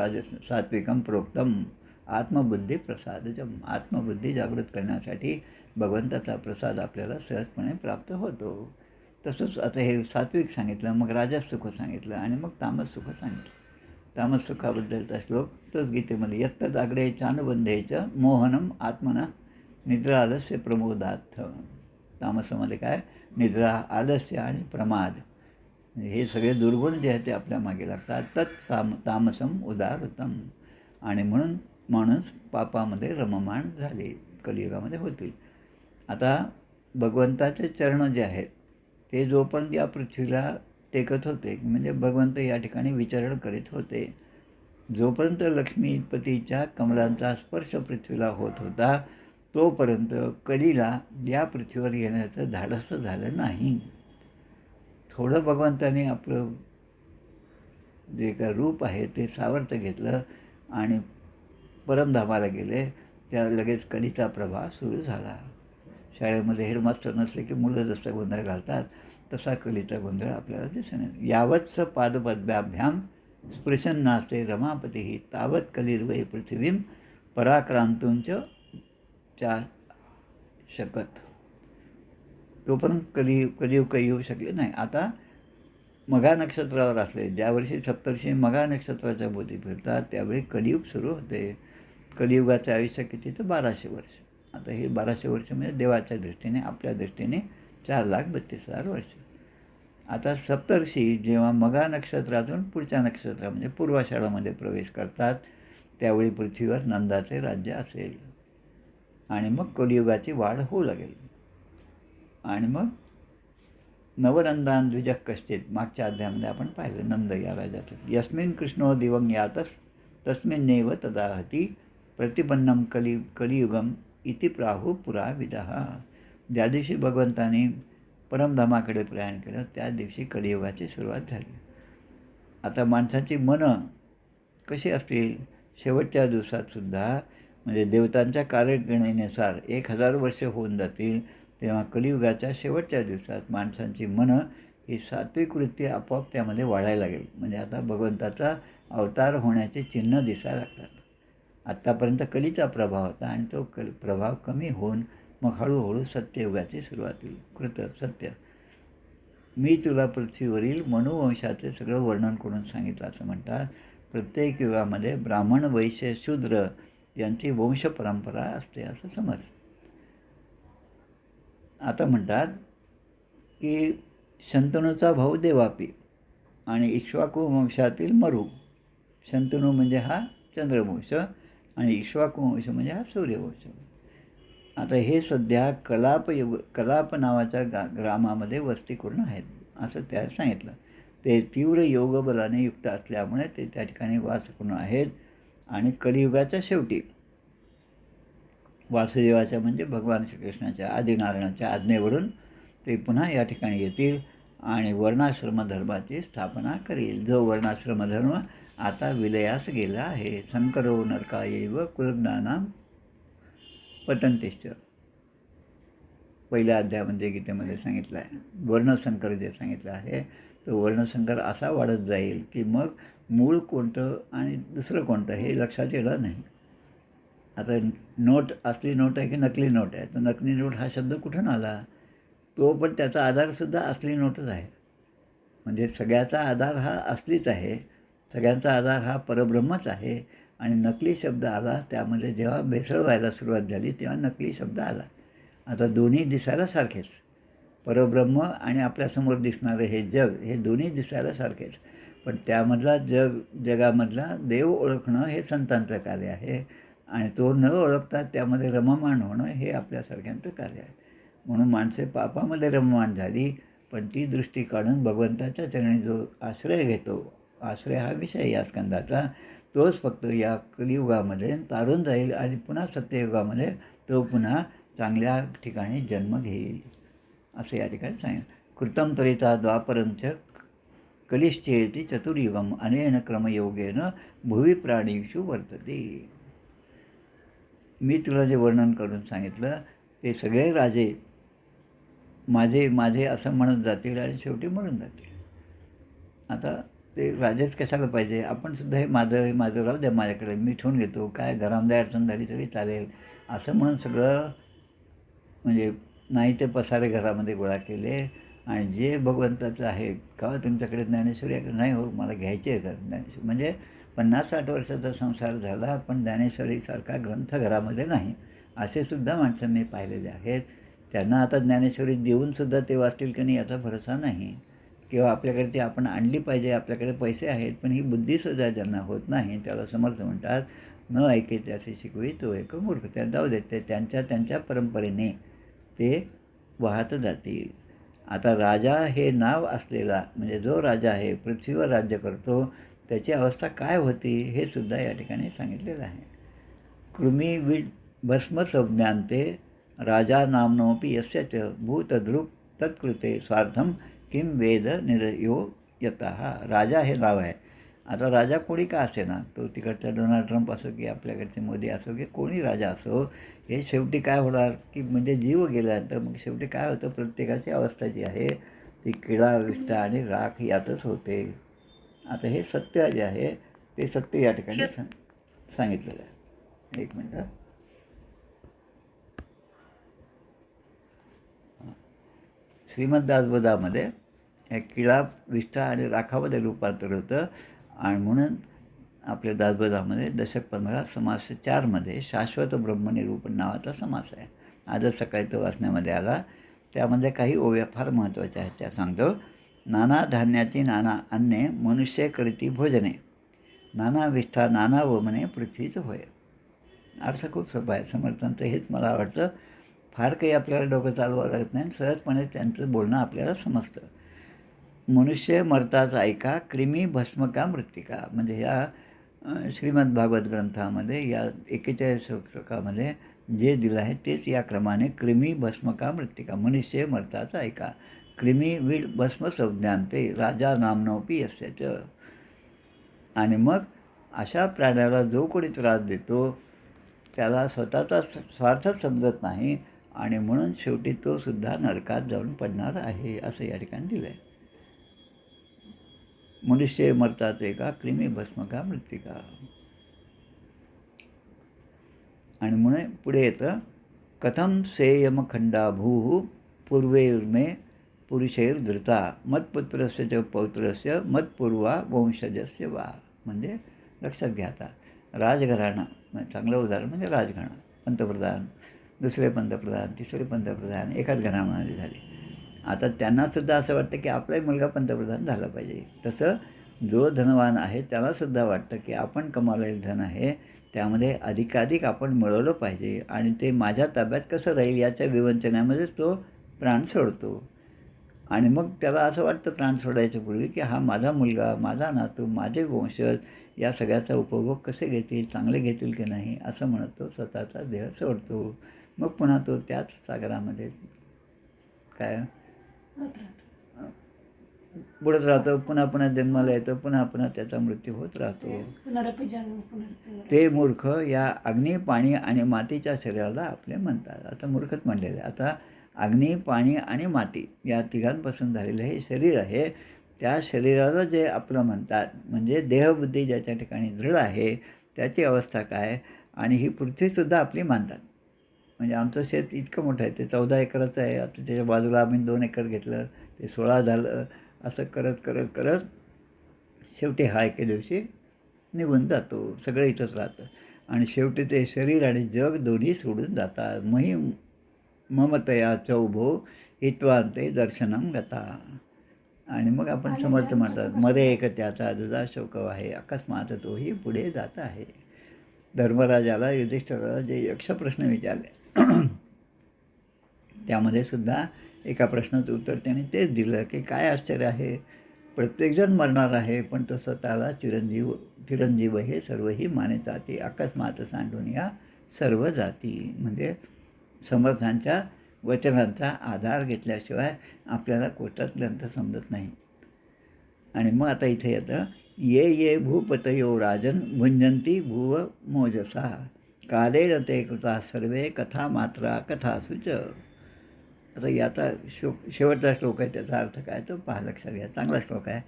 सात्विकम प्रोक्तम आत्मबुद्धी प्रसादजम. आत्मबुद्धी जागृत करण्यासाठी भगवंताचा प्रसाद आपल्याला सहजपणे प्राप्त होतो. तसंच आता हे सात्विक सांगितलं, मग राजस सुख सांगितलं, आणि मग तामस सुख सांगितलं. तामस सुखाबद्दलचा श्लोक तोच गीतेमध्ये. यत्त जागरे चानुबंधेचं मोहनम आत्मना निद्रा आलस्य प्रमोदार्थ. तामसामध्ये काय? निद्रा, आलस्य आणि प्रमाद, हे सगळे दुर्गुण जे आहेत ते आपल्या मागे लागतात. तत् तामसम उदारतम. आणि म्हणून माणूस पापामध्ये रममाण झाले कलियुगामध्ये होतील. आता भगवंताचे चरण जे आहेत ते जोपर्यंत या पृथ्वीला टेकत होते, म्हणजे भगवंत या ठिकाणी विचरण करीत होते, जोपर्यंत लक्ष्मीपतीच्या कमलांचा स्पर्श पृथ्वीला होत होता तोपर्यंत कलीला या पृथ्वीवर येण्याचं धाडस झालं नाही. थोडं भगवंताने आपलं जे काय रूप आहे ते सावरतं घेतलं आणि परमधामाला गेले, त्या लगेच कलीचा प्रवाह सुरू झाला. शाळेमध्ये हेडमास्टर नसले की मुलं जसा गोंधळ घालतात तसा कलीचा गोंधळ आपल्याला दिसून येतो. यावत्स पादपद्म्याभ्याम स्पृशन्नास्ते रमापतीही तावत कलिर्वै पृथिवीम पराक्रांतुंच चा शकत. तोपर्यंत कलियुग काही येऊ शकले नाही. आता मघा नक्षत्रावर असले, ज्या वर्षी सप्तर्षी मघा नक्षत्राच्या भोवती फिरतात त्यावेळी कलियुग सुरू होते. कलियुगाचं आयुष्य किती? तर 1200 वर्ष. आता हे 1200 वर्ष म्हणजे देवाच्या दृष्टीने, आपल्या दृष्टीने 4,32,000 वर्ष. आता सप्तर्षी जेव्हा मघा नक्षत्रातून पुढच्या नक्षत्रात म्हणजे पूर्वाषाढामध्ये प्रवेश करतात, त्यावेळी पृथ्वीवर नंदाचे राज्य असेल आणि मग कलियुगाची वाढ होऊ लागेल. आणि मग नवनंदान द्विजः कश्चित मागच्या अध्यायामध्ये आपण पाहिलं नंद या राजाचं. यस्मिन कृष्णो दिवं यातस तस्मिन्नेव तदाहती प्रतिपन्नम कलियुगम इति प्राहु पुरा विदः. ज्या दिवशी भगवंताने परमधामाकडे प्रयाण केलं त्या दिवशी कलियुगाची सुरुवात झाली. आता माणसाची मनं कशी असतील, शेवटच्या दिवसातसुद्धा म्हणजे देवतांच्या कार्यगणनेनुसार 1000 वर्ष होऊन जातील, तेव्हा कलियुगाच्या शेवटच्या दिवसात माणसांची मनं ही सात्विक वृत्ती आपोआप त्यामध्ये वाढायला लागेल. म्हणजे आता भगवंताचा अवतार होण्याचे चिन्ह दिसायला लागतात. आत्तापर्यंत कलीचा प्रभाव होता आणि तो प्रभाव कमी होऊन मग हळूहळू सत्ययुगाची सुरुवात होईल. कृत सत्य. मी तुला पृथ्वीवरील मनुवंशाचे सगळं वर्णन करून सांगितलं असं म्हणतात. प्रत्येक युगामध्ये ब्राह्मण, वैश्य, शूद्र यांची वंशपरंपरा असते असं समज. आता म्हणतात की शंतनूचा भाऊ देवापी आणि इक्ष्वाकू वंशातील मरू. शंतनू म्हणजे हा चंद्रवंश आणि इक्ष्वाकू वंश म्हणजे हा सूर्यवंश. आता हे सध्या कलाप नावाच्या ग्रामामध्ये वस्ती करून आहेत असं त्या सांगितलं. ते तीव्र योगबलाने युक्त असल्यामुळे ते त्या ठिकाणी वास करून आहेत. आणि कलियुगाच्या शेवटी वासुदेवाच्या म्हणजे भगवान श्रीकृष्णाच्या आदिनारायणाच्या आज्ञेवरून ते पुन्हा या ठिकाणी येतील आणि वर्णाश्रम धर्माची स्थापना करील. जो वर्णाश्रम धर्म आता विलयास गेला आहे. शंकरो नरकायैव कुलज्ञानां पतंतिश्च पहिल्या अध्यायामध्ये गीतेमध्ये सांगितलं आहे. वर्णसंकर जे सांगितलं आहे तो वर्णसंकर असा वाढत जाईल की मग मूळ कोणतं आणि दुसरं कोणतं हे लक्षात येणार नाही. आता नोट असली नोट आहे की नकली नोट आहे, तर नकली नोट हा शब्द कुठून आला? तो पण त्याचा आधारसुद्धा असली नोटच आहे. म्हणजे सगळ्याचा आधार हा असलीच आहे, सगळ्यांचा आधार हा परब्रह्मच आहे. आणि नकली शब्द आला त्यामध्ये जेव्हा भेसळ व्हायला सुरुवात झाली तेव्हा नकली शब्द आला. आता दोन्ही दिसायला सारखेच, परब्रह्म आणि आपल्यासमोर दिसणारं हे जग हे दोन्ही दिसायला सारखेच, पण त्यामधला जगामधला देव ओळखणं हे संतांचं कार्य आहे आणि तो न ओळखता त्यामध्ये रममाण होणं हे आपल्यासारख्यांचं कार्य आहे. म्हणून माणसे पापामध्ये रममाण झाली, पण ती दृष्टी काढून भगवंताच्या चरणी जो आश्रय घेतो, आश्रय हा विषय या स्कंदाचा, तोच फक्त या कलियुगामध्ये तारून जाईल आणि पुन्हा सत्ययुगामध्ये तो पुन्हा चांगल्या ठिकाणी जन्म घेईल असं या ठिकाणी सांगितलं. कृतम तरिता द्वापरंच कलिश्चेती चतुर्युगम अनेन क्रमयोगेन भुवी प्राणीषु वर्तते. मी तुला जे वर्णन करून सांगितलं ते सगळे राजे माझे माझे असं म्हणत जातील आणि शेवटी मरून जातील. आता ते राजेच कशाला पाहिजे? आपण सुद्धा हे माझं राहू द्या माझ्याकडे, मी ठेवून घेतो, काय घरामध्ये अडचण झाली तरी चालेल असं म्हणून सगळं म्हणजे नाही ते पसारे घरामध्ये गोळा केले. आणि जे भगवंताचं आहे का तुमच्याकडे ज्ञानेश्वरी नाही हो मला घ्यायची आहे का ज्ञानेश्वरी. म्हणजे 50-60 वर्षाचा संसार झाला पण ज्ञानेश्वरीसारखा ग्रंथ घरामध्ये नाही असे सुद्धा माणसं मी पाहिलेले आहेत. त्यांना आता ज्ञानेश्वरी देऊनसुद्धा ते वाचतील की नाही याचा भरोसा नाही. किंवा आपल्याकडे ती आपण आणली पाहिजे, आपल्याकडे पैसे आहेत पण ही बुद्धीसुद्धा ज्यांना होत नाही त्याला समर्थ म्हणतात. न ऐके त्याचे शिकवी तो एक मूर्ख. त्या जाऊ देत ते त्यांच्या परंपरेने ते वाहत जातील. आता राजा हे नाव असलेला म्हणजे जो राजा आहे पृथ्वीवर राज्य करतो त्याची अवस्था काय होती हे सुद्धा या ठिकाणी सांगितलेलं आहे. कृमी विड भस्म संज्ञान्ते राजा नाम्नोपि यस्य च भूतदृक् तत्कृते स्वार्थम किम वेद निर्यो यतः. राजा हे नाव आहे. आता राजा कोणी का असे ना, तो तिकडचा डोनाल्ड ट्रम्प असो की आपल्याकडचे मोदी असो की कोणी राजा असो, हे शेवटी काय होणार की म्हणजे जीव गेल्यानंतर मग शेवटी काय होतं, प्रत्येकाची अवस्था जी आहे ती किडा विष्ठा आणि राख यातच होते. आता हे सत्य जे आहे ते सत्य या ठिकाणी सांगितलेलं आहे. एक मिनटं. श्रीमद्दासबोधामध्ये या किडा विष्ठा आणि राखामध्ये रूपांतर होतं आणि म्हणून आपल्या दासबोधामध्ये दशक 15 समास 4मध्ये शाश्वत ब्रह्मनिरूपण नावाचा समास आहे. आजच सकाळी तो वाचण्यामध्ये आला. त्यामध्ये काही ओव्या फार महत्त्वाच्या आहेत. त्या सांगतो. नाना धान्याची नाना अन्ने मनुष्य करीती भोजने, नाना विष्ठा नाना वमने पृथ्वीच होय. अर्थ खूप सोपा आहे समर्थांचं. हेच मला आवडतं. फार काही आपल्याला डोकं चालवावं लागत नाही. सहजपणे त्यांचं बोलणं आपल्याला समजतं. मनुष्य मरताच ऐका, क्रिमी भस्मका मृत्तिका. म्हणजे या श्रीमद भागवत ग्रंथामध्ये या 41 श्लोकामध्ये जे दिलं आहे तेच या क्रमाने क्रिमी भस्मका मृत्तिका. मनुष्य मरताच ऐका, क्रिमी वीड भस्म संज्ञानते राजा नामनोपी यस्यच. आणि मग अशा प्राण्याला जो कोणी त्रास देतो त्याला स्वतःचा स्वार्थच समजत नाही आणि म्हणून शेवटी तो सुद्धा नरकात जाऊन पडणार आहे असं या ठिकाणी दिलं आहे. मनुष्य मरताच एका क्रिमी भस्मका मृत्तिका. आणि म्हणून पुढे येतं कथम सेयमखंडा भूः पूर्वेर्मे पुरुषैर धृता मत्पुत्रस्य च पौत्रस्य मत्पूर्वा वंशजस्य वा. म्हणजे लक्षात घ्या आता राजघराणं चांगलं उदाहरण म्हणजे राजघराणं. पंतप्रधान, दुसरे पंतप्रधान, तिसरे पंतप्रधान एकाच घराण्यामध्ये झाले. आता त्यांनासुद्धा असं वाटतं की आपलाही मुलगा पंतप्रधान झाला पाहिजे. तसं जो धनवान आहे त्यालासुद्धा वाटतं की आपण कमावलेलं धन आहे त्यामध्ये अधिकाधिक आपण मिळवलं पाहिजे आणि ते माझ्या ताब्यात कसं राहील याच्या विवंचनामध्येच तो प्राण सोडतो. आणि मग त्याला असं वाटतं प्राण सोडायच्या पूर्वी की हा माझा मुलगा, माझा नातू, माझे वंशज या सगळ्याचा उपभोग कसे घेतील, चांगले घेतील की नाही असं म्हणत तो स्वतःचा देह सोडतो. मग पुन्हा तो त्याच सागरामध्ये काय बुडत राहतो. पुन्हा पुन्हा जन्माला येतो. पुन्हा पुन्हा त्याचा मृत्यू होत राहतो. ते मूर्ख या अग्नी, पाणी आणि मातीच्या शरीराला आपले म्हणतात. आता मूर्खच म्हणलेलं आहे. आता अग्नी, पाणी आणि माती या तिघांपासून झालेलं हे शरीर आहे. त्या शरीराला जे आपलं म्हणतात म्हणजे देहबुद्धी ज्याच्या ठिकाणी दृढ आहे त्याची अवस्था काय. आणि ही पृथ्वीसुद्धा आपली मानतात. म्हणजे आमचं शेत इतकं मोठं आहे, ते 14 एकराचं आहे. आता त्याच्या बाजूला आम्ही 2 एकर घेतलं, ते 16 झालं. असं करत करत करत शेवटी हा एके दिवशी निघून जातो. सगळं इथंच राहतं आणि शेवटी ते शरीर आणि जग दोन्ही सोडून जातात. मही ममतया चौभो हित्वांते दर्शनम गता. आणि मग आपण समर्थ म्हणतात मरे एक त्याचा दुजा शोक आहे, अकस्मात तोही पुढे जात आहे. धर्मराजाला युधिष्ठिराला जे यक्ष प्रश्न विचारले त्यामध्ये सुद्धा एका प्रश्नाचं उत्तर त्याने तेच दिलं की काय आश्चर्य आहे, प्रत्येकजण मरणार आहे पण तो स्वतःला चिरंजीव हे सर्वही मानिताती अकस्मात सांडून या सर्व जाती. म्हणजे समर्थांच्या वचनांचा आधार घेतल्याशिवाय आपल्याला कोटातल्यांत समजत नाही. आणि मग आता इथे येतं ये ये भूपतयो राजन भुंजंती भुव मोजसा कालेन ते कृता सर्वे कथा मात्रा कथासुच. आता याचा शेवटचा श्लोक आहे. त्याचा अर्थ काय तो पहा, लक्षात घ्या. चांगला श्लोक आहे.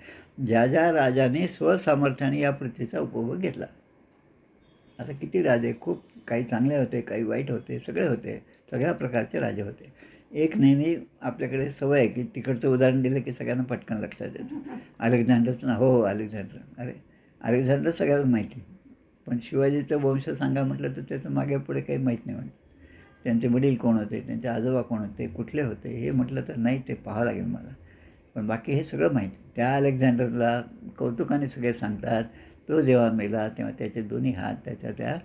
ज्या ज्या राजाने स्वसामर्थ्याने या पृथ्वीचा उपभोग घेतला. आता किती राजे, खूप काही चांगले होते, काही वाईट होते, सगळे होते, सगळ्या प्रकारचे राजे होते. एक नेहमी आपल्याकडे सवय आहे की तिकडचं उदाहरण दिलं की सगळ्यांना पटकन लक्षात येतं. अलेक्झांडरचं ना, हो अलेक्झांडर. अरे अलेक्झांडर सगळ्यांना माहिती, पण शिवाजीचं वंश सांगा म्हटलं तर त्याचं मागे पुढे काही माहीत नाही. म्हणतं त्यांचे वडील कोण होते, त्यांचे आजोबा कोण होते, कुठले होते हे म्हटलं तर नाही, ते पाहावं लागेल मला. पण बाकी हे सगळं माहिती. त्या अलेक्झांडरला कौतुकाने सगळे सांगतात. तो जेव्हा मेला तेव्हा त्याचे दोन्ही हात त्याच्या त्या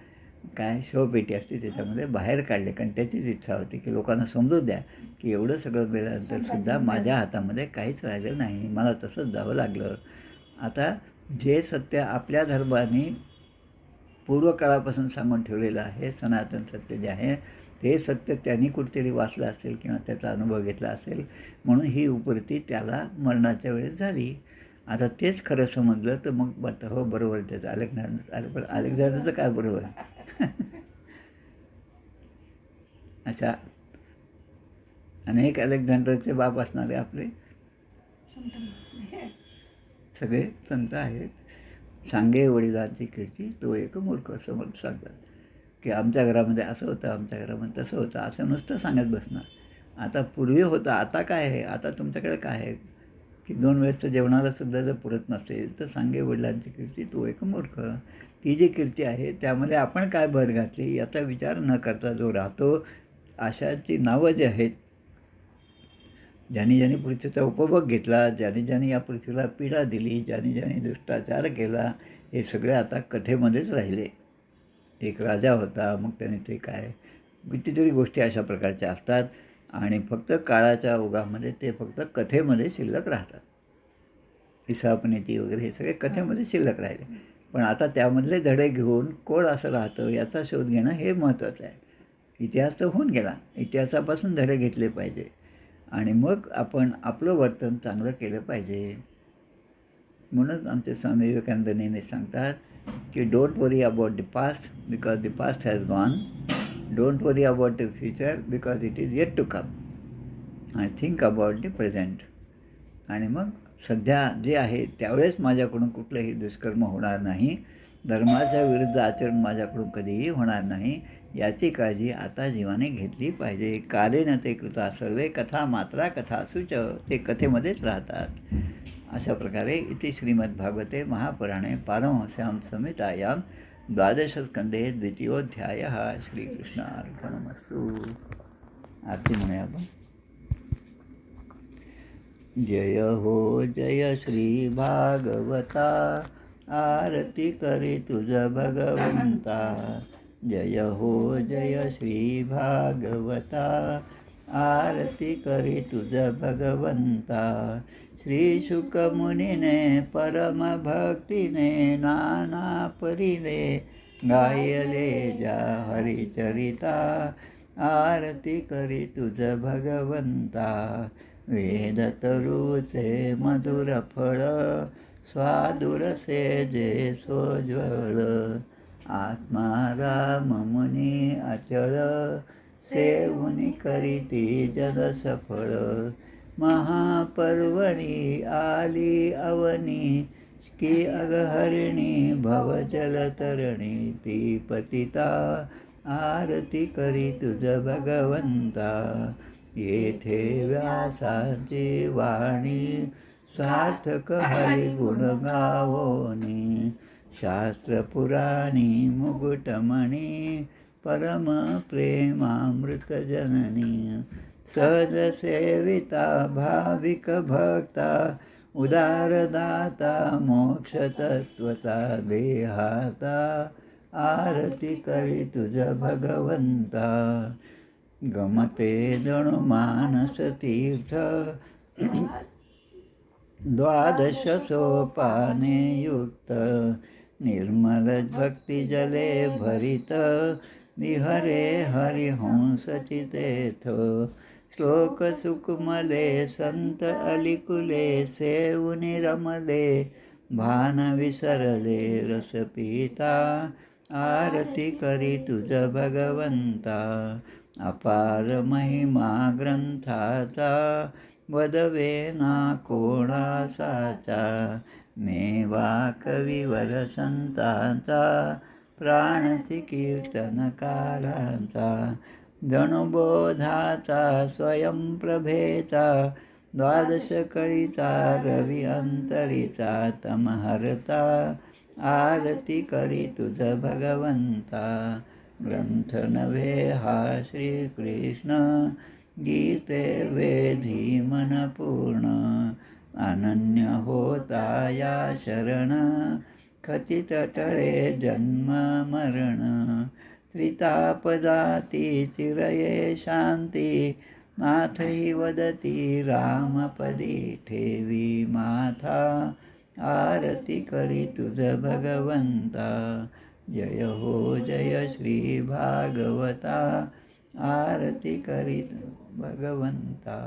काय शवपेटी असते त्याच्यामध्ये बाहेर काढले, कारण त्याचीच इच्छा होती की लोकांना समजू द्या की एवढं सगळं मेल्यानंतरसुद्धा माझ्या हातामध्ये काहीच राहिलं नाही, मला तसंच जावं लागलं. आता जे सत्य आपल्या धर्माने पूर्वकाळापासून सांगून ठेवलेलं आहे, सनातन सत्य जे आहे ते सत्य त्यांनी कुठेतरी वाचलं असेल किंवा त्याचा अनुभव घेतला असेल म्हणून ही उपरती त्याला मरणाच्या वेळेस झाली. आता तेच खरं समजलं तर मग वाटतं हो बरोबर त्याचं अलेक्झांडरचं काय बरोबर. अशा अनेक अलेक्झांडरचे बाप असणारे आपले सगळे संत आहेत. सांगे वडिलांची कीर्ती तो एक मूर्ख, समर्थ सांगतात की आमच्या घरामध्ये असं होतं, आमच्या घरामध्ये तसं होतं, असं नुसतं सांगत बसणार. आता पूर्वी होतं, आता काय आहे, आता तुमच्याकडे काय आहे. की 2 वेळेसचं जेवणाला सुद्धा जर पुरत नसेल तर सांगे वडिलांची कीर्ती तू एक मूर्ख. ती जी कीर्ती आहे त्यामध्ये आपण काय भर घातली याचा विचार न करता जो राहतो, अशाची नावं जी आहेत, ज्यांनी ज्यांनी पृथ्वीचा उपभोग घेतला, ज्यांनी ज्यांनी या पृथ्वीला पीडा दिली, ज्यांनी ज्यांनी दुष्टाचार केला, हे सगळे आता कथेमध्येच राहिले. एक राजा होता, मग त्याने ते काय कितीतरी गोष्टी अशा प्रकारच्या असतात आणि फक्त काळाच्या ओघामध्ये ते फक्त कथेमध्ये शिल्लक राहतात. इसापनीती वगैरे हे सगळे कथेमध्ये शिल्लक राहिले. पण आता त्यामधले धडे घेऊन कोण असं राहतं याचा शोध घेणं हे महत्त्वाचं आहे. इतिहास तर होऊन गेला, इतिहासापासून धडे घेतले पाहिजे आणि मग आपण आपलं वर्तन चांगलं केलं पाहिजे. म्हणून आमचे स्वामी विवेकानंद नेहमी सांगतात की don't worry about the past because the past has gone, don't worry about the future because it is yet to come आणि थिंक अबाउट द प्रेझेंट. आणि मग सध्या जे आहे त्यावेळेस माझ्याकडून कुठलंही दुष्कर्म होणार नाही, धर्माच्या विरुद्ध आचरण माझ्याकडून कधीही होणार नाही याची काळजी आता जीवाने घेतली पाहिजे. कालेन ते कृता सर्वे कथा मात्रा कथासूच, ते कथेमध्येच राहतात. अशा प्रकारे इति श्रीमद्भागवते महापुराणे पारमहंस्यां संहितायां द्वादशस्कंधे द्वितीयोऽध्यायः. श्रीकृष्णार्पणमस्तु. आरती म्हणूया आपण. जय हो जय श्री भागवता, आरती करी तुझ भगवंता. जय हो जय श्री भागवता, आरती करी तुझ भगवंता. श्री शुकमुनीने परमभक्तीने नाना परीने गायले जा हरिचरिता. आरती करी तुझ भगवंता. वेद तरुचे मधुर फळ, स्वादुरसे जे सोज्वळ. आत्मा राम मुनी अचळ, सेवुनी करीती जन सफळ. महापर्वणी आली अवनी, की अगहरिणी भवजलतरणी. ती पतिता आरती करी तुझ भगवंता. येथे व्यासाची वाणी, सार्थक हरिगुण गावोनी. शास्त्रपुराणी मुकुटमणी, परम प्रेमामृत जननी. सहज सेविता भाविक भक्ता, उदारदाता मोक्षतत्वता देहाता. आरती करी तुझ भगवंता. गमते जणू मानस तीर्थ, द्वादश सोपाने युक्त. निर्मल भक्ती जले भरित, विहरे हरिहंस चितेथ. श्लोक सुकुमले संत अलिकुले, सेवुनी रमले भान विसरले रस पिता. आरती करी तुझ भगवंता. अपार महिमा ग्रंथाचा, वदवे ना कोणासाचा. मेवा कविवर संतांचा, प्राणची कीर्तन कालांचा. जणुबोधाचा स्वयंप्रभेचा, द्वादश कळीचा रवी अंतरीचा. तमहरता आरती करी तुझ भगवंता. ग्रंथ नव्हे हा श्रीकृष्ण, गीते वेधी मन पूर्ण. अनन्य होता या शरण, खचित टळे जन्म मरण. त्रितापदाती चिरये शांती, नाथही वदती रामपदी ठेवी माथा. आरती करी तुझ भगवंता. जय हो जय श्री भागवता, आरती करीत भगवंता.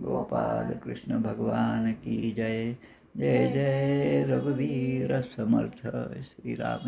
गोपाल कृष्ण भगवान की जय. जय जय रघुवीर समर्थ श्री राम.